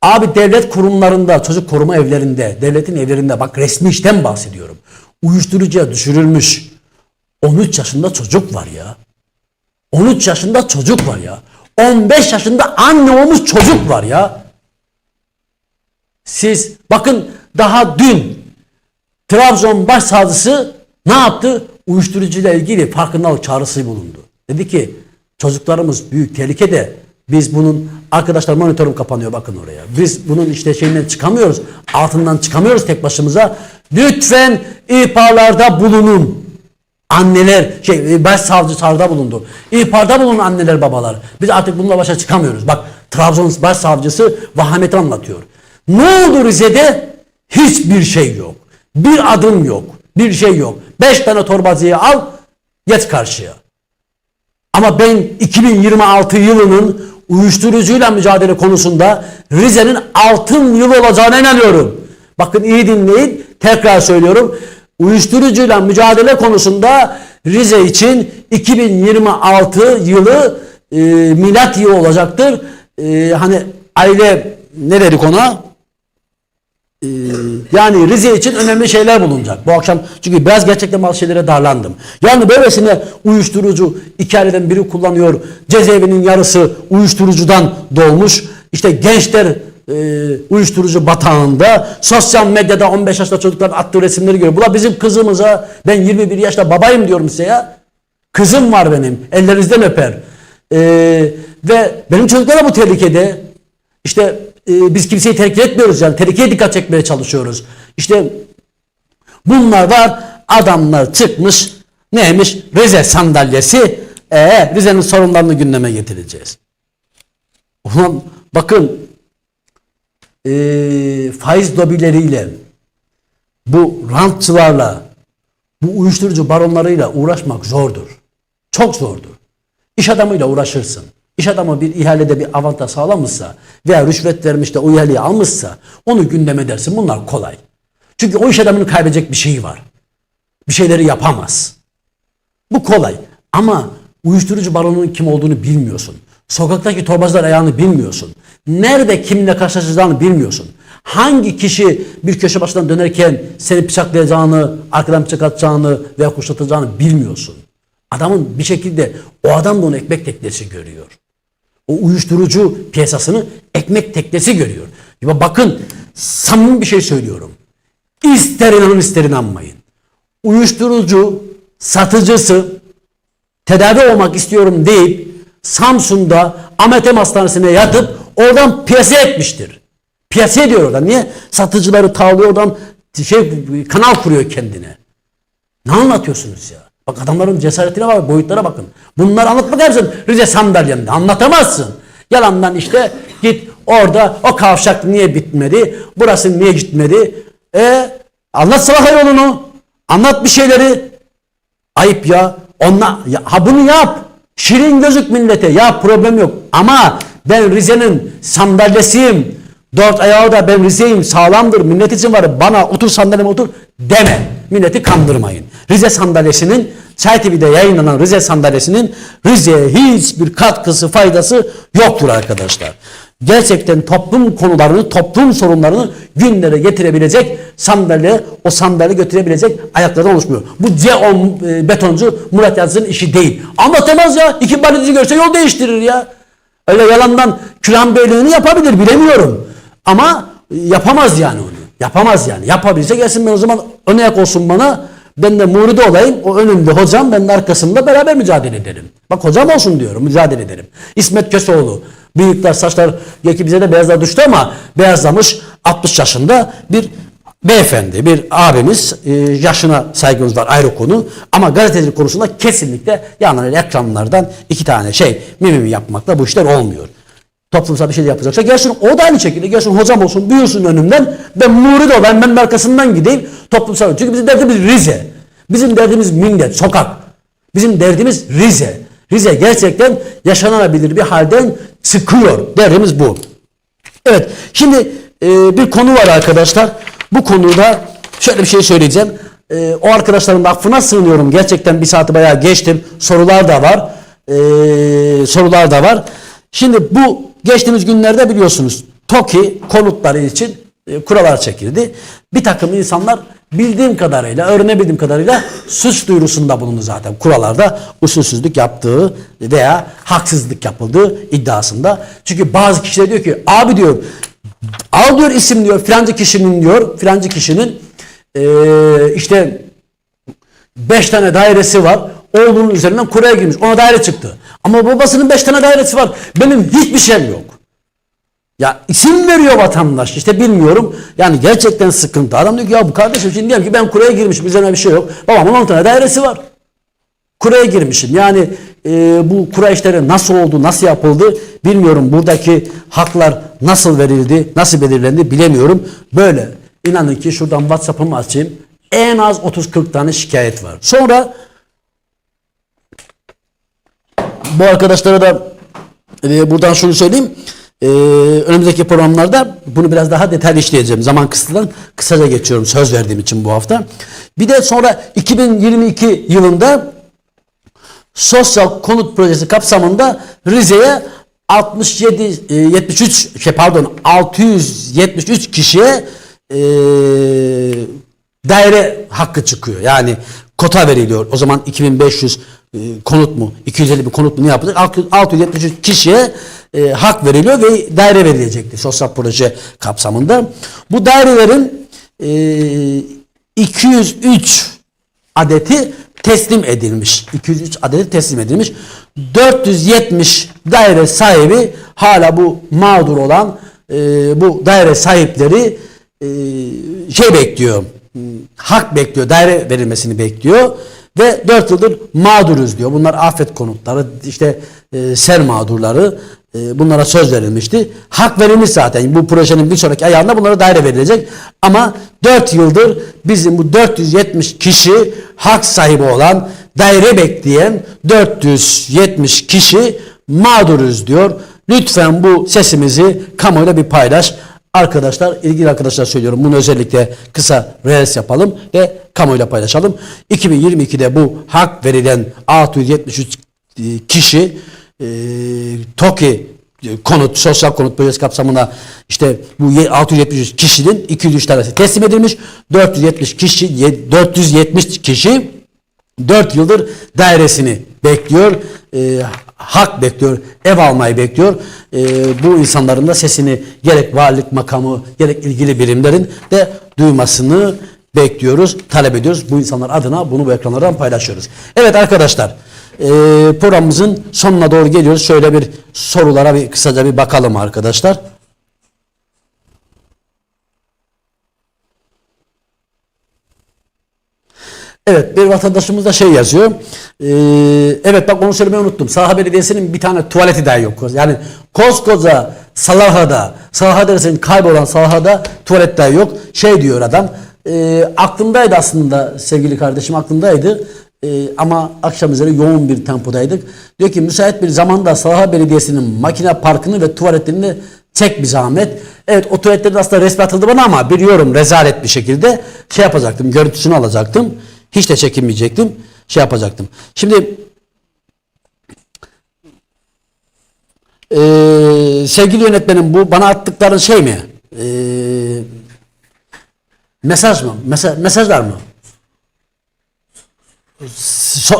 Speaker 3: Abi devlet kurumlarında, çocuk koruma evlerinde, devletin evlerinde, bak resmi işten bahsediyorum. Uyuşturucuya düşürülmüş 13 yaşında çocuk var ya. 13 yaşında çocuk var ya. 15 yaşında anne olmuş çocuk var ya. Siz bakın daha dün Trabzon Başsavcısı ne yaptı? Uyuşturucuyla ilgili farkındalık çağrısı bulundu. Dedi ki çocuklarımız büyük tehlikede. Biz bunun, arkadaşlar monitörüm kapanıyor bakın oraya. Biz bunun işte şeyinden çıkamıyoruz. Altından çıkamıyoruz tek başımıza. Lütfen ihbarlarda bulunun. Anneler, başsavcılarda bulundu. İhbarda bulunun anneler babalar. Biz artık bununla başa çıkamıyoruz. Bak Trabzon Başsavcısı vahameti anlatıyor. Ne oldu Rize'de? Hiçbir şey yok. Bir adım yok. Bir şey yok. 5 tane torbacıyı al, geç karşıya. Ama ben 2026 yılının uyuşturucuyla mücadele konusunda Rize'nin altın yılı olacağına inanıyorum. Bakın iyi dinleyin. Tekrar söylüyorum. Uyuşturucuyla mücadele konusunda Rize için 2026 yılı milat yılı olacaktır. Hani aile ne dedik ona? Yani Rize için önemli şeyler bulunacak. Bu akşam çünkü biraz gerçekten bazı şeylere darlandım. Yani böylesine uyuşturucu 2 aileden biri kullanıyor. Cezaevinin yarısı uyuşturucudan dolmuş. İşte gençler uyuşturucu batağında. Sosyal medyada 15 yaşında çocukların attığı resimleri görüyor. Bu da bizim kızımıza, ben 21 yaşında babayım diyorum size ya. Kızım var benim. Ellerinizden öper. Ve benim çocuklar da bu tehlikede. İşte biz kimseyi tehlikeye etmiyoruz yani. Tehlikeye dikkat çekmeye çalışıyoruz. İşte bunlar var. Adamlar çıkmış. Neymiş? Rize sandalyesi. Rize'nin sorunlarını gündeme getireceğiz. Ulan bakın faiz lobileriyle bu rantçılarla bu uyuşturucu baronlarıyla uğraşmak zordur. Çok zordur. İş adamıyla uğraşırsın. İş adamı bir ihalede bir avantaj sağlamışsa veya rüşvet vermiş de o ihaleyi almışsa onu gündeme edersin. Bunlar kolay. Çünkü o iş adamının kaybedecek bir şeyi var. Bir şeyleri yapamaz. Bu kolay. Ama uyuşturucu baronunun kim olduğunu bilmiyorsun. Sokaktaki torbacılar ayağını bilmiyorsun. Nerede kimle karşılaşacağını bilmiyorsun. Hangi kişi bir köşe başından dönerken seni bıçaklayacağını, arkadan bıçak atacağını veya kuşatacağını bilmiyorsun. Adamın bir şekilde o adam da onu ekmek teknesi görüyor. O uyuşturucu piyasasını ekmek teknesi görüyor. Ya bakın samimi bir şey söylüyorum. İster inanın ister inanmayın. Uyuşturucu satıcısı tedavi olmak istiyorum deyip Samsun'da Ahmet Em Hastanesi'ne yatıp oradan piyasa etmiştir. Piyasa ediyor oradan. Niye? Satıcıları tavlıyor oradan kanal kuruyor kendine. Ne anlatıyorsunuz ya? Bak adamların cesaretine bak, boyutlara bakın. Bunları anlatmak yaparsın Rize sandalyemde. Anlatamazsın. Yalandan işte git orada o kavşak niye bitmedi? Burası niye gitmedi? Anlat Salaha yolunu. Anlat bir şeyleri. Ayıp ya. Bunu yap. Şirin gözük millete. Ya problem yok. Ama ben Rize'nin sandalyesiyim. 4 ayağı da ben Rize'yim. Sağlamdır. Millet için var. Bana otur sandalyeme otur deme. Milleti kandırmayın. Rize sandalyesinin Çay TV'de yayınlanan Rize sandalyesinin Rize'ye hiçbir katkısı, faydası yoktur arkadaşlar. Gerçekten toplum konularını, toplum sorunlarını gündeme getirebilecek sandalye, o sandalye götürebilecek ayaklardan oluşmuyor. Bu C10 betoncu Murat Yazıcı'nın işi değil. Anlatamaz ya. 2 baledici görse yol değiştirir ya. Öyle yalandan Külhan Beyliğini yapabilir bilemiyorum. Ama yapamaz yani onu. Yapamaz yani. Yapabilse gelsin ben o zaman ön ayak olsun bana. Ben de muride olayım. O önümde hocam, ben de arkasında beraber mücadele edelim. Bak hocam olsun diyorum. Mücadele edelim. İsmet Köseoğlu. Bıyıklar, saçlar belki bize de beyazlar düştü ama beyazlamış 60 yaşında bir beyefendi, bir abimiz. Yaşına saygımız var, ayrı konu. Ama gazetecilik konusunda kesinlikle yanlarıyla ekranlardan 2 tane mimimi yapmakla bu işler olmuyor. Toplumsal bir şey yapacaksa gelsin o da aynı şekilde gelsin hocam olsun buyursun önümden ben murid olayım ben arkasından gideyim toplumsal. Çünkü bizim derdimiz Rize. Bizim derdimiz millet, sokak. Bizim derdimiz Rize. Rize gerçekten yaşanabilir bir halden çıkıyor. Derdimiz bu. Evet şimdi bir konu var arkadaşlar. Bu konuda şöyle bir şey söyleyeceğim. O arkadaşların da affına sığınıyorum. Gerçekten bir saati bayağı geçtim. Sorular da var. Sorular da var. Şimdi bu geçtiğimiz günlerde biliyorsunuz TOKİ konutları için kurallar çekildi. Bir takım insanlar bildiğim kadarıyla, öğrenebildiğim kadarıyla suç duyurusunda bulundu zaten. Kurallarda usulsüzlük yaptığı veya haksızlık yapıldığı iddiasında. Çünkü bazı kişiler diyor ki abi diyor Al diyor isim diyor filancı kişinin işte 5 tane dairesi var. Oğlunun üzerinden kuraya girmiş. Ona daire çıktı. Ama babasının 5 tane dairesi var. Benim hiçbir şeyim yok. Ya isim veriyor vatandaş. İşte bilmiyorum. Yani gerçekten sıkıntı. Adam diyor ki ya bu kardeşim şimdi diyelim ki ben kuraya girmişim. Üzerine bir şey yok. Babamın 10 tane dairesi var. Kuraya girmişim. Yani bu kura işleri nasıl oldu, nasıl yapıldı bilmiyorum. Buradaki haklar nasıl verildi, nasıl belirlendi bilemiyorum. Böyle. İnanın ki şuradan WhatsApp'ımı açayım. En az 30-40 tane şikayet var. Sonra bu arkadaşlara da buradan şunu söyleyeyim. Önümüzdeki programlarda bunu biraz daha detaylı işleyeceğim. Zaman kısıtlıdan kısaca geçiyorum söz verdiğim için bu hafta. Bir de sonra 2022 yılında sosyal konut projesi kapsamında Rize'ye 673 kişiye daire hakkı çıkıyor. Yani kota veriliyor. O zaman 2500 konut mu, 250 bir konut mu ne yapılacak? 673 kişiye hak veriliyor ve daire verilecekti sosyal proje kapsamında. Bu dairelerin 203 adeti teslim edilmiş. 203 adeti teslim edilmiş. 470 daire sahibi hala bu mağdur olan bu daire sahipleri bekliyor. Hak bekliyor. Daire verilmesini bekliyor. Ve 4 yıldır mağduruz diyor. Bunlar afet konutları, işte sel mağdurları, bunlara söz verilmişti. Hak verilmiş zaten. Bu projenin bir sonraki ayağında bunlara daire verilecek. Ama 4 yıldır bizim bu 470 kişi hak sahibi olan, daire bekleyen 470 kişi mağduruz diyor. Lütfen bu sesimizi kamuoyuyla bir paylaş. Arkadaşlar, ilgili arkadaşlar söylüyorum. Bunu özellikle kısa reels yapalım ve kamuoyuyla paylaşalım. 2022'de bu hak verilen 673 kişi TOKİ konut, sosyal konut projesi kapsamında işte bu 673 kişinin 203 tanesi teslim edilmiş. 470 kişi 4 yıldır dairesini bekliyor. Hak bekliyor, ev almayı bekliyor. Bu insanların da sesini gerek valilik makamı, gerek ilgili birimlerin de duymasını bekliyoruz, talep ediyoruz. Bu insanlar adına bunu bu ekranlardan paylaşıyoruz. Evet arkadaşlar, programımızın sonuna doğru geliyoruz. Şöyle bir sorulara bir kısaca bir bakalım arkadaşlar. Evet, bir vatandaşımız da şey yazıyor. Evet bak onu söylemeyi unuttum. Salaha Belediyesi'nin bir tane tuvaleti dahi yok. Yani koskoca Salaha Deresi'nin kaybolan Salaha'da tuvalet dahi yok. Şey diyor adam. Aklımdaydı aslında sevgili kardeşim, aklımdaydı. Ama akşam üzeri yoğun bir tempodaydık. Diyor ki müsait bir zamanda Salaha Belediyesi'nin makine parkını ve tuvaletlerini çek bir zahmet. Evet o tuvaletlerin aslında resmi atıldı bana ama biliyorum rezalet bir şekilde şey yapacaktım. Görüntüsünü alacaktım. Hiç de çekinmeyecektim. Şey yapacaktım. Şimdi sevgili yönetmenim bu bana attıkların şey mi? Mesaj mı? Mesajlar mı?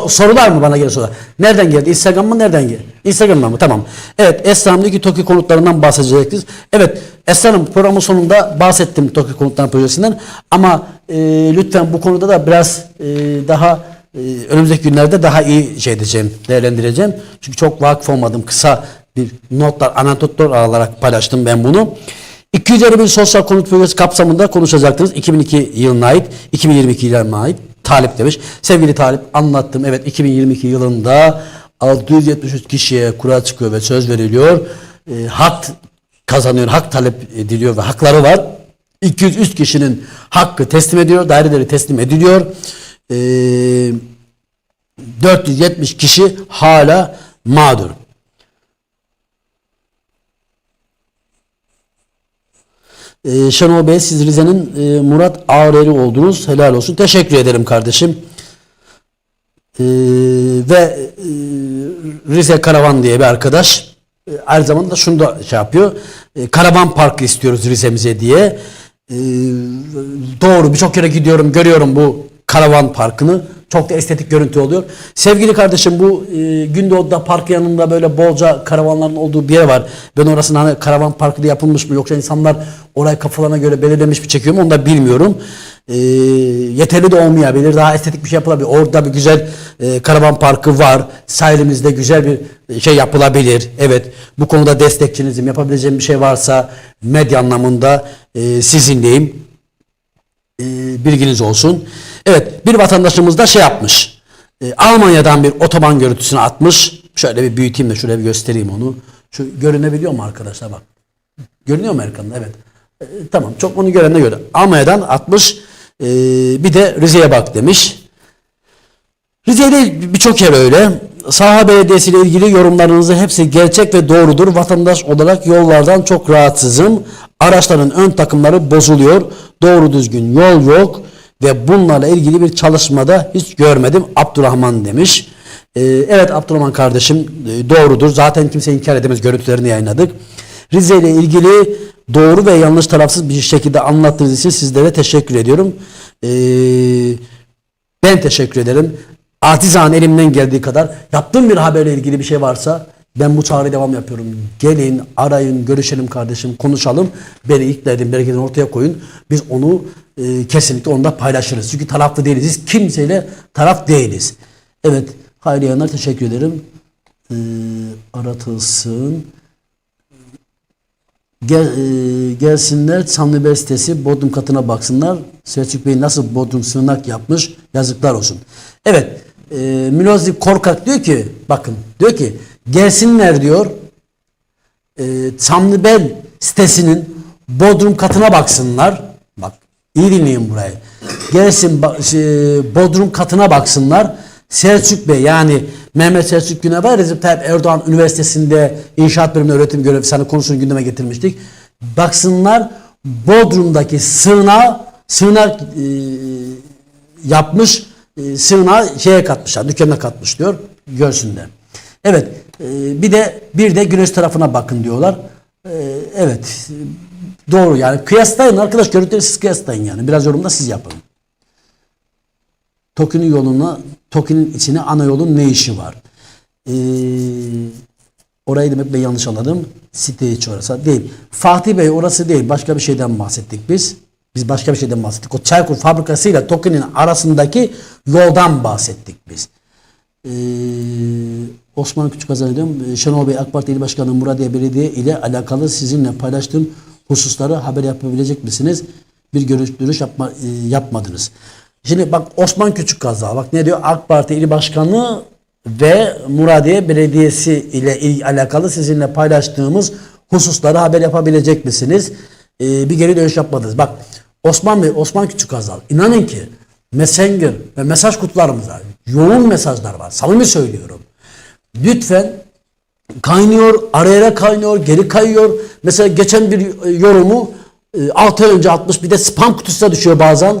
Speaker 3: Sorular mı bana gelen sorular? Nereden geldi? Instagram mı? Nereden geldi? Instagram'dan mı? Tamam. Evet. Esra'mdaki TOKİ konutlarından bahsedecektiniz. Evet. Esra'nın programın sonunda bahsettim TOKİ konutlar projesinden. Ama lütfen bu konuda da biraz daha önümüzdeki günlerde daha iyi şey edeceğim, değerlendireceğim. Çünkü çok vakıf olmadım. Kısa bir notlar, anekdotlar alarak paylaştım ben bunu. 251 sosyal konut projesi kapsamında konuşacaktınız. 2002 yılına ait, 2022 yılına ait. Talip demiş. Sevgili Talip anlattım. Evet 2022 yılında 673 kişiye kura çıkıyor ve söz veriliyor. Hak kazanıyor, hak talep ediliyor ve hakları var. 203 kişinin hakkı teslim ediyor, daireleri teslim ediliyor. 470 kişi hala mağdur. Şenol Bey siz Rize'nin Murat Ağreli oldunuz. Helal olsun. Teşekkür ederim kardeşim. Ve Rize Karavan diye bir arkadaş aynı zamanda şunu da şey yapıyor. Karavan parkı istiyoruz Rize'mize diye. Doğru birçok yere gidiyorum görüyorum bu karavan parkını. Çok da estetik görüntü oluyor. Sevgili kardeşim, bu Gündoğdu'da park yanında böyle bolca karavanların olduğu bir yer var. Ben orasını hani karavan parkı diye yapılmış mı yoksa insanlar orayı kafalarına göre belirlemiş mi çekiyor mu onu da bilmiyorum. Yeterli de olmayabilir. Daha estetik bir şey yapılabilir. Orada bir güzel karavan parkı var. Sahilimizde güzel bir şey yapılabilir. Evet, bu konuda destekçinizim. Yapabileceğim bir şey varsa medya anlamında sizinleyim. Bilginiz olsun. Evet, bir vatandaşımız da şey yapmış. Almanya'dan bir otoban görüntüsünü atmış. Şöyle bir büyüteyim de şöyle bir göstereyim onu. Şu görünebiliyor mu arkadaşlar, bak. Görünüyor mu ekranda? Evet. Tamam, çok onu görenle göre. Almanya'dan atmış. Bir de Rize'ye bak demiş. Rize'de birçok yer öyle. Saha Belediyesi ile ilgili yorumlarınızı hepsi gerçek ve doğrudur. Vatandaş olarak yollardan çok rahatsızım. Araçların ön takımları bozuluyor. Doğru düzgün yol yok ve bunlarla ilgili bir çalışmada hiç görmedim. Abdurrahman demiş. Evet Abdurrahman kardeşim, doğrudur. Zaten kimse inkar edemez, görüntülerini yayınladık. Rize ile ilgili doğru ve yanlış tarafsız bir şekilde anlattığınız için sizlere teşekkür ediyorum. Ben teşekkür ederim. Acizane elimden geldiği kadar yaptığım bir haberle ilgili bir şey varsa ben bu çağrıya devam yapıyorum. Gelin, arayın, görüşelim kardeşim, konuşalım. Beni ikna edin, belki ortaya koyun. Biz onu kesinlikle onda paylaşırız. Çünkü taraflı değiliz. Biz kimseyle taraf değiliz. Evet, hayırlı yayınlar, teşekkür ederim. Aratılsın. Gelsinler Çamlı Bey sitesi Bodrum katına baksınlar. Selçuk Bey nasıl Bodrum sığınak yapmış, yazıklar olsun. Evet, Milozi Korkak diyor ki, bakın diyor ki gelsinler diyor Çamlıbel sitesinin Bodrum katına baksınlar. Bak iyi dinleyin burayı. Gelsin Bodrum katına baksınlar. Selçuk Bey, yani Mehmet Selçuk Güne var, Recep Tayyip Erdoğan Üniversitesi'nde inşaat bölümünde öğretim görevlisi, hani konusunu gündeme getirmiştik. Baksınlar Bodrum'daki sığınak yapmış, sığınağı şeye katmışlar, dükkanına katmış diyor, görsünler. Evet, bir de güneş tarafına bakın diyorlar. Evet, doğru, yani kıyaslayın arkadaş, görüntüleri siz kıyaslayın yani. Biraz yorumda siz yapın. TOKİ'nin içine ana yolun ne işi var? Orayı demek ben yanlış anladım. Site içi orası değil. Fatih Bey, orası değil. Başka bir şeyden bahsettik biz. Biz başka bir şeyden bahsettik. O Çaykur fabrikasıyla TOKİ'nin arasındaki yoldan bahsettik biz. Osman Küçükazan diyorum. Şenol Bey, AK Parti İl Başkanı Muradiye Belediye ile alakalı sizinle paylaştığım hususları haber yapabilecek misiniz? Bir görüş yapmadınız. Şimdi bak Osman Küçükazan, bak ne diyor? AK Parti İl Başkanı ve Muradiye Belediyesi ile alakalı sizinle paylaştığımız hususları haber yapabilecek misiniz? Bir geri dönüş yapmadınız. Bak Osman Bey, Osman Küçükazan, inanın ki Messenger ve mesaj kutularımızda yoğun mesajlar var. Samimi söylüyorum. Lütfen, kaynıyor, araya kaynıyor, geri kayıyor. Mesela geçen bir yorumu 6 ay önce atmış, bir de spam kutusuna düşüyor bazen.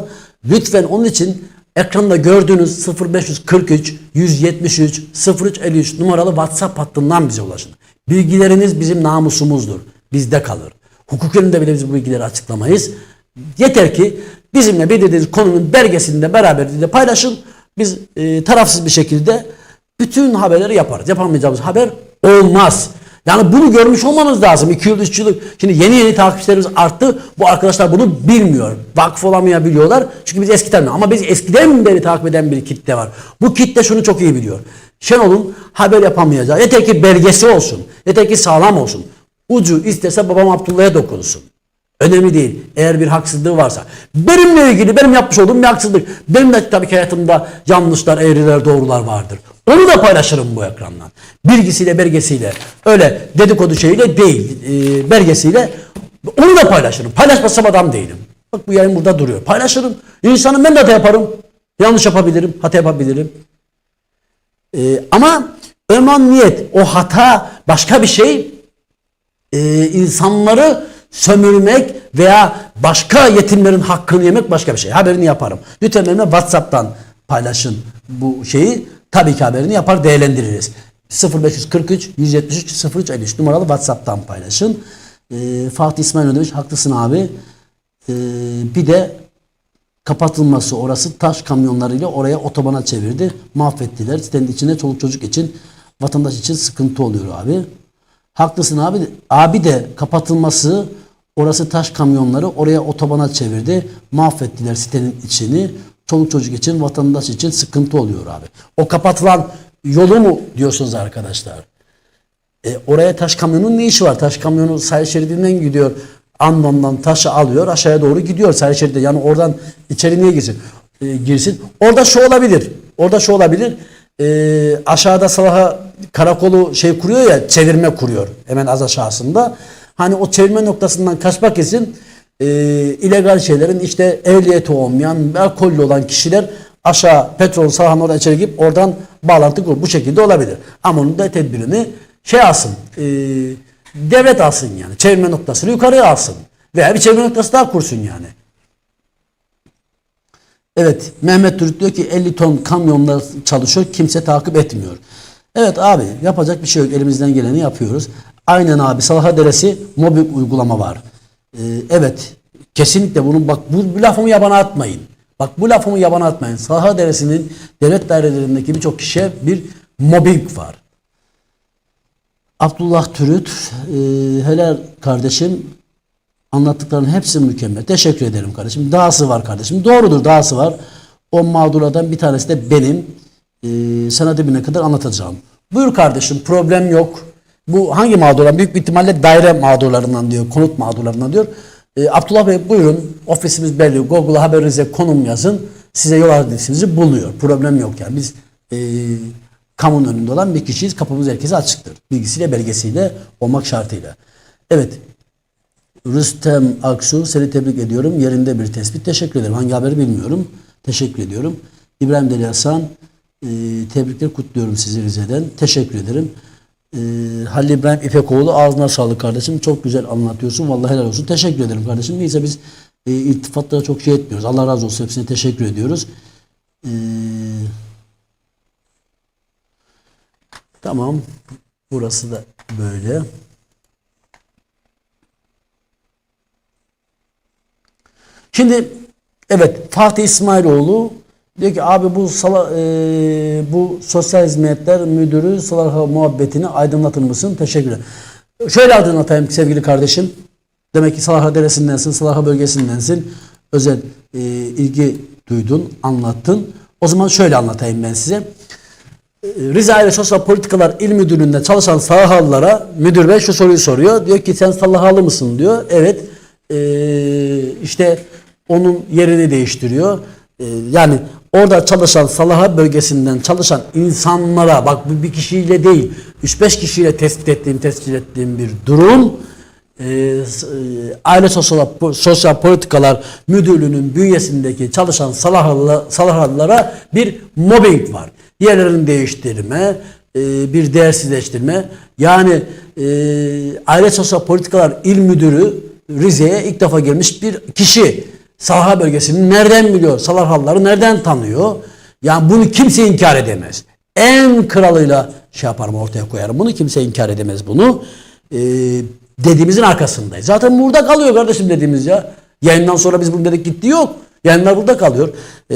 Speaker 3: Lütfen onun için ekranda gördüğünüz 0543 173 0353 numaralı WhatsApp hattından bize ulaşın. Bilgileriniz bizim namusumuzdur. Bizde kalır. Hukuk yönünde bile biz bu bilgileri açıklamayız. Yeter ki bizimle belirlediğiniz konunun belgesini de beraber de paylaşın. Biz tarafsız bir şekilde bütün haberleri yaparız. Yapamayacağımız haber olmaz. Yani bunu görmüş olmanız lazım. 2 yıl, 3 yıl. Şimdi yeni takipçilerimiz arttı. Bu arkadaşlar bunu bilmiyor. Vakıf olamayabiliyorlar. Çünkü biz eskiden, ama biz eskiden beri takip eden bir kitle var. Bu kitle şunu çok iyi biliyor. Şenol'un haber yapamayacağı. Yeter ki belgesi olsun. Yeter ki sağlam olsun. Ucu isterse babam Abdullah'a dokunsun. Önemli değil. Eğer bir haksızlığı varsa. Benimle ilgili benim yapmış olduğum bir haksızlık. Benim de tabii ki hayatımda yanlışlar, eğriler, doğrular vardır. Onu da paylaşırım bu ekrandan. Bilgisiyle, belgesiyle. Öyle dedikodu şeyiyle değil. Belgesiyle. Onu da paylaşırım. Paylaşmasam adam değilim. Bak bu yayın burada duruyor. Paylaşırım. İnsanım, ben de hata yaparım. Yanlış yapabilirim. Hata yapabilirim. Ama önemli niyet. O hata başka bir şey. İnsanları sömürmek veya başka yetimlerin hakkını yemek başka bir şey. Haberini yaparım. Lütfen benimle WhatsApp'tan paylaşın bu şeyi. Tabii ki haberini yapar, değerlendiririz. 0543 173 0353 numaralı WhatsApp'tan paylaşın. Fatih İsmail demiş, haklısın abi. Bir de kapatılması orası taş kamyonlarıyla oraya otobana çevirdi. Mahvettiler. Sitenin içinde çoluk çocuk için, vatandaş için sıkıntı oluyor abi. Haklısın abi. Abi de kapatılması orası taş kamyonları oraya otobana çevirdi. Mahvettiler sitenin içini. Çoluk çocuk için, vatandaş için sıkıntı oluyor abi. O kapatılan yolu mu diyorsunuz arkadaşlar? Oraya taş kamyonun ne işi var? Taş kamyonu sahil şeridinden gidiyor. Andon'dan taşı alıyor. Aşağıya doğru gidiyor sahil şeridi. Yani oradan içeri niye girsin? Girsin. Orada şu olabilir. Orada şu olabilir. Aşağıda Salaha karakolu şey kuruyor ya, çevirme kuruyor. Hemen az aşağısında. Hani o çevirme noktasından kaçmak için illegal şeylerin işte ehliyeti olmayan, alkollü olan kişiler aşağı petrol sahanın oradan içeri girip oradan bağlantı kuruyor. Bu şekilde olabilir. Ama onun da tedbirini şey alsın. Devlet alsın yani. Çevirme noktasını yukarıya alsın. Veya bir çevirme noktası daha kursun yani. Evet. Mehmet Türk diyor ki 50 ton kamyonlar çalışıyor. Kimse takip etmiyor. Evet abi. Yapacak bir şey yok. Elimizden geleni yapıyoruz. Aynen abi. Salaha Deresi mobil uygulama var. Evet. Kesinlikle bunun bak bu lafımı yabana atmayın. Bak bu lafımı yabana atmayın. Salaha Deresi'nin devlet dairelerindeki birçok kişiye bir mobbing var. Abdullah Türüt, helal kardeşim, anlattıklarının hepsi mükemmel. Teşekkür ederim kardeşim. Dahası var kardeşim. Doğrudur, dahası var. O mağdurlardan bir tanesi de benim. Sana dibine kadar anlatacağım. Buyur kardeşim, problem yok. Bu hangi mağdurlar? Büyük bir ihtimalle daire mağdurlarından diyor, konut mağdurlarından diyor. Abdullah Bey buyurun, ofisimiz belli. Google'a haberinize konum yazın. Size yol adresinizi buluyor. Problem yok yani. Biz kamunun önünde olan bir kişiyiz. Kapımız herkese açıktır. Bilgisiyle, belgesiyle olmak şartıyla. Evet. Rüstem Aksu, seni tebrik ediyorum. Yerinde bir tespit. Teşekkür ederim. Hangi haberi bilmiyorum. Teşekkür ediyorum. İbrahim Deli Hasan, tebrikler, kutluyorum sizi Rize'den. Teşekkür ederim. Halil İbrahim İpekoğlu, ağzına sağlık kardeşim. Çok güzel anlatıyorsun. Vallahi helal olsun. Teşekkür ederim kardeşim. Neyse biz iltifatlara çok şey etmiyoruz. Allah razı olsun. Hepsine teşekkür ediyoruz. Tamam. Burası da böyle. Şimdi evet, Fatih İsmailoğlu diyor ki abi bu sosyal hizmetler müdürü Salaha muhabbetini aydınlatır mısın? Teşekkür ederim. Şöyle aydınlatayım sevgili kardeşim. Demek ki Salaha Deresi'ndensin, Salaha bölgesindensin. Özel ilgi duydun, anlattın. O zaman şöyle anlatayım ben size. Rize Aile Sosyal Politikalar İl Müdürlüğü'nde çalışan Salahalılara müdür bey şu soruyu soruyor. Diyor ki sen Salahalı mısın diyor. Evet. İşte onun yerini değiştiriyor. Yani orada çalışan Salaha bölgesinden çalışan insanlara, bak bu bir kişiyle değil 3-5 kişiyle tescil ettiğim bir durum. Aile Sosyal Politikalar Müdürlüğü'nün bünyesindeki çalışan Salahalılara bir mobbing var. Yerlerini değiştirme, bir değersizleştirme. Yani Aile Sosyal Politikalar İl Müdürü Rize'ye ilk defa gelmiş bir kişi. Salaha bölgesini nereden biliyor? Salahalıları nereden tanıyor? Yani bunu kimse inkar edemez. En kralıyla şey yaparım, ortaya koyarım. Bunu kimse inkar edemez bunu. Dediğimizin arkasındayız. Zaten burada kalıyor kardeşim dediğimiz ya. Yayından sonra biz bunu dedik gitti yok. Yayınlar burada kalıyor.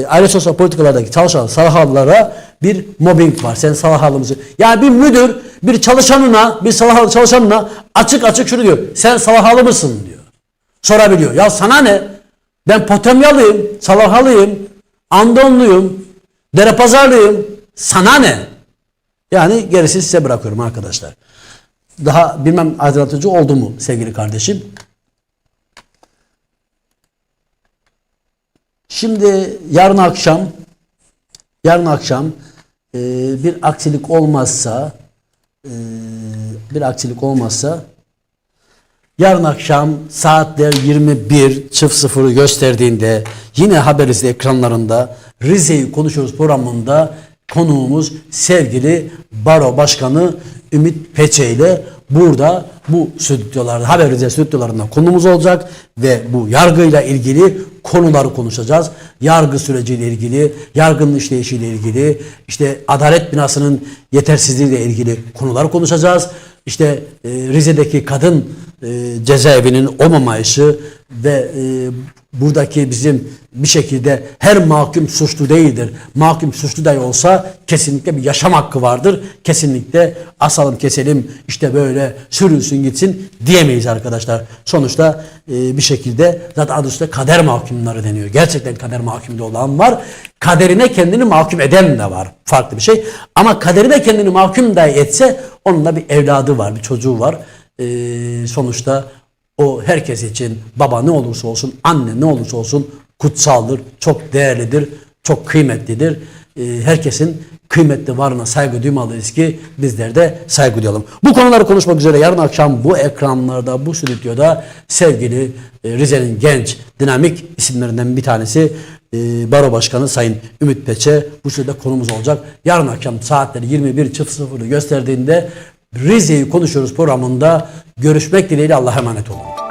Speaker 3: Aile sosyal politikalardaki çalışan Salahalılara bir mobbing var. Sen Salahalı mısın? Yani bir müdür bir çalışanına, bir Salahalı çalışanına açık açık şunu diyor. Sen Salahalı mısın diyor. Sorabiliyor. Ya sana ne? Ben Potemyalıyım, Salahalıyım, Andonluyum, Derepazarlıyım. Sana ne? Yani gerisi size bırakıyorum arkadaşlar. Daha bilmem aydınlatıcı oldu mu sevgili kardeşim? Şimdi yarın akşam bir aksilik olmazsa yarın akşam saatler 21.00'ı gösterdiğinde yine Haberizde ekranlarında Rize'yi konuşuyoruz programında konuğumuz sevgili Baro Başkanı Ümit Peçe ile burada bu stüdyolarda, Haberizde stüdyolarında konuğumuz olacak ve bu yargıyla ilgili konuları konuşacağız. Yargı süreciyle ilgili, yargının işleyişiyle ilgili, işte adalet binasının yetersizliğiyle ilgili konuları konuşacağız. işte Rize'deki kadın cezaevinin olmamayışı ve buradaki bizim bir şekilde her mahkum suçlu değildir. Mahkum suçlu dahi olsa kesinlikle bir yaşam hakkı vardır. Kesinlikle asalım keselim işte böyle sürülsün gitsin diyemeyiz arkadaşlar. Sonuçta bir şekilde zaten adı üstünde kader mahkumları deniyor. Gerçekten kader mahkumda olan var. Kaderine kendini mahkum eden de var. Farklı bir şey. Ama kaderine kendini mahkum dahi etse onun da bir evladı var, bir çocuğu var. Sonuçta o herkes için baba ne olursa olsun, anne ne olursa olsun kutsaldır, çok değerlidir, çok kıymetlidir. Herkesin kıymetli varlığına saygı duymalıyız ki bizler de saygı duyalım. Bu konuları konuşmak üzere yarın akşam bu ekranlarda, bu stüdyoda sevgili Rize'nin genç, dinamik isimlerinden bir tanesi Baro Başkanı Sayın Ümit Peçe bu stüdyoda konumuz olacak. Yarın akşam saatleri 21.00'ı gösterdiğinde Rize'yi konuşuyoruz programında görüşmek dileğiyle Allah'a emanet olun.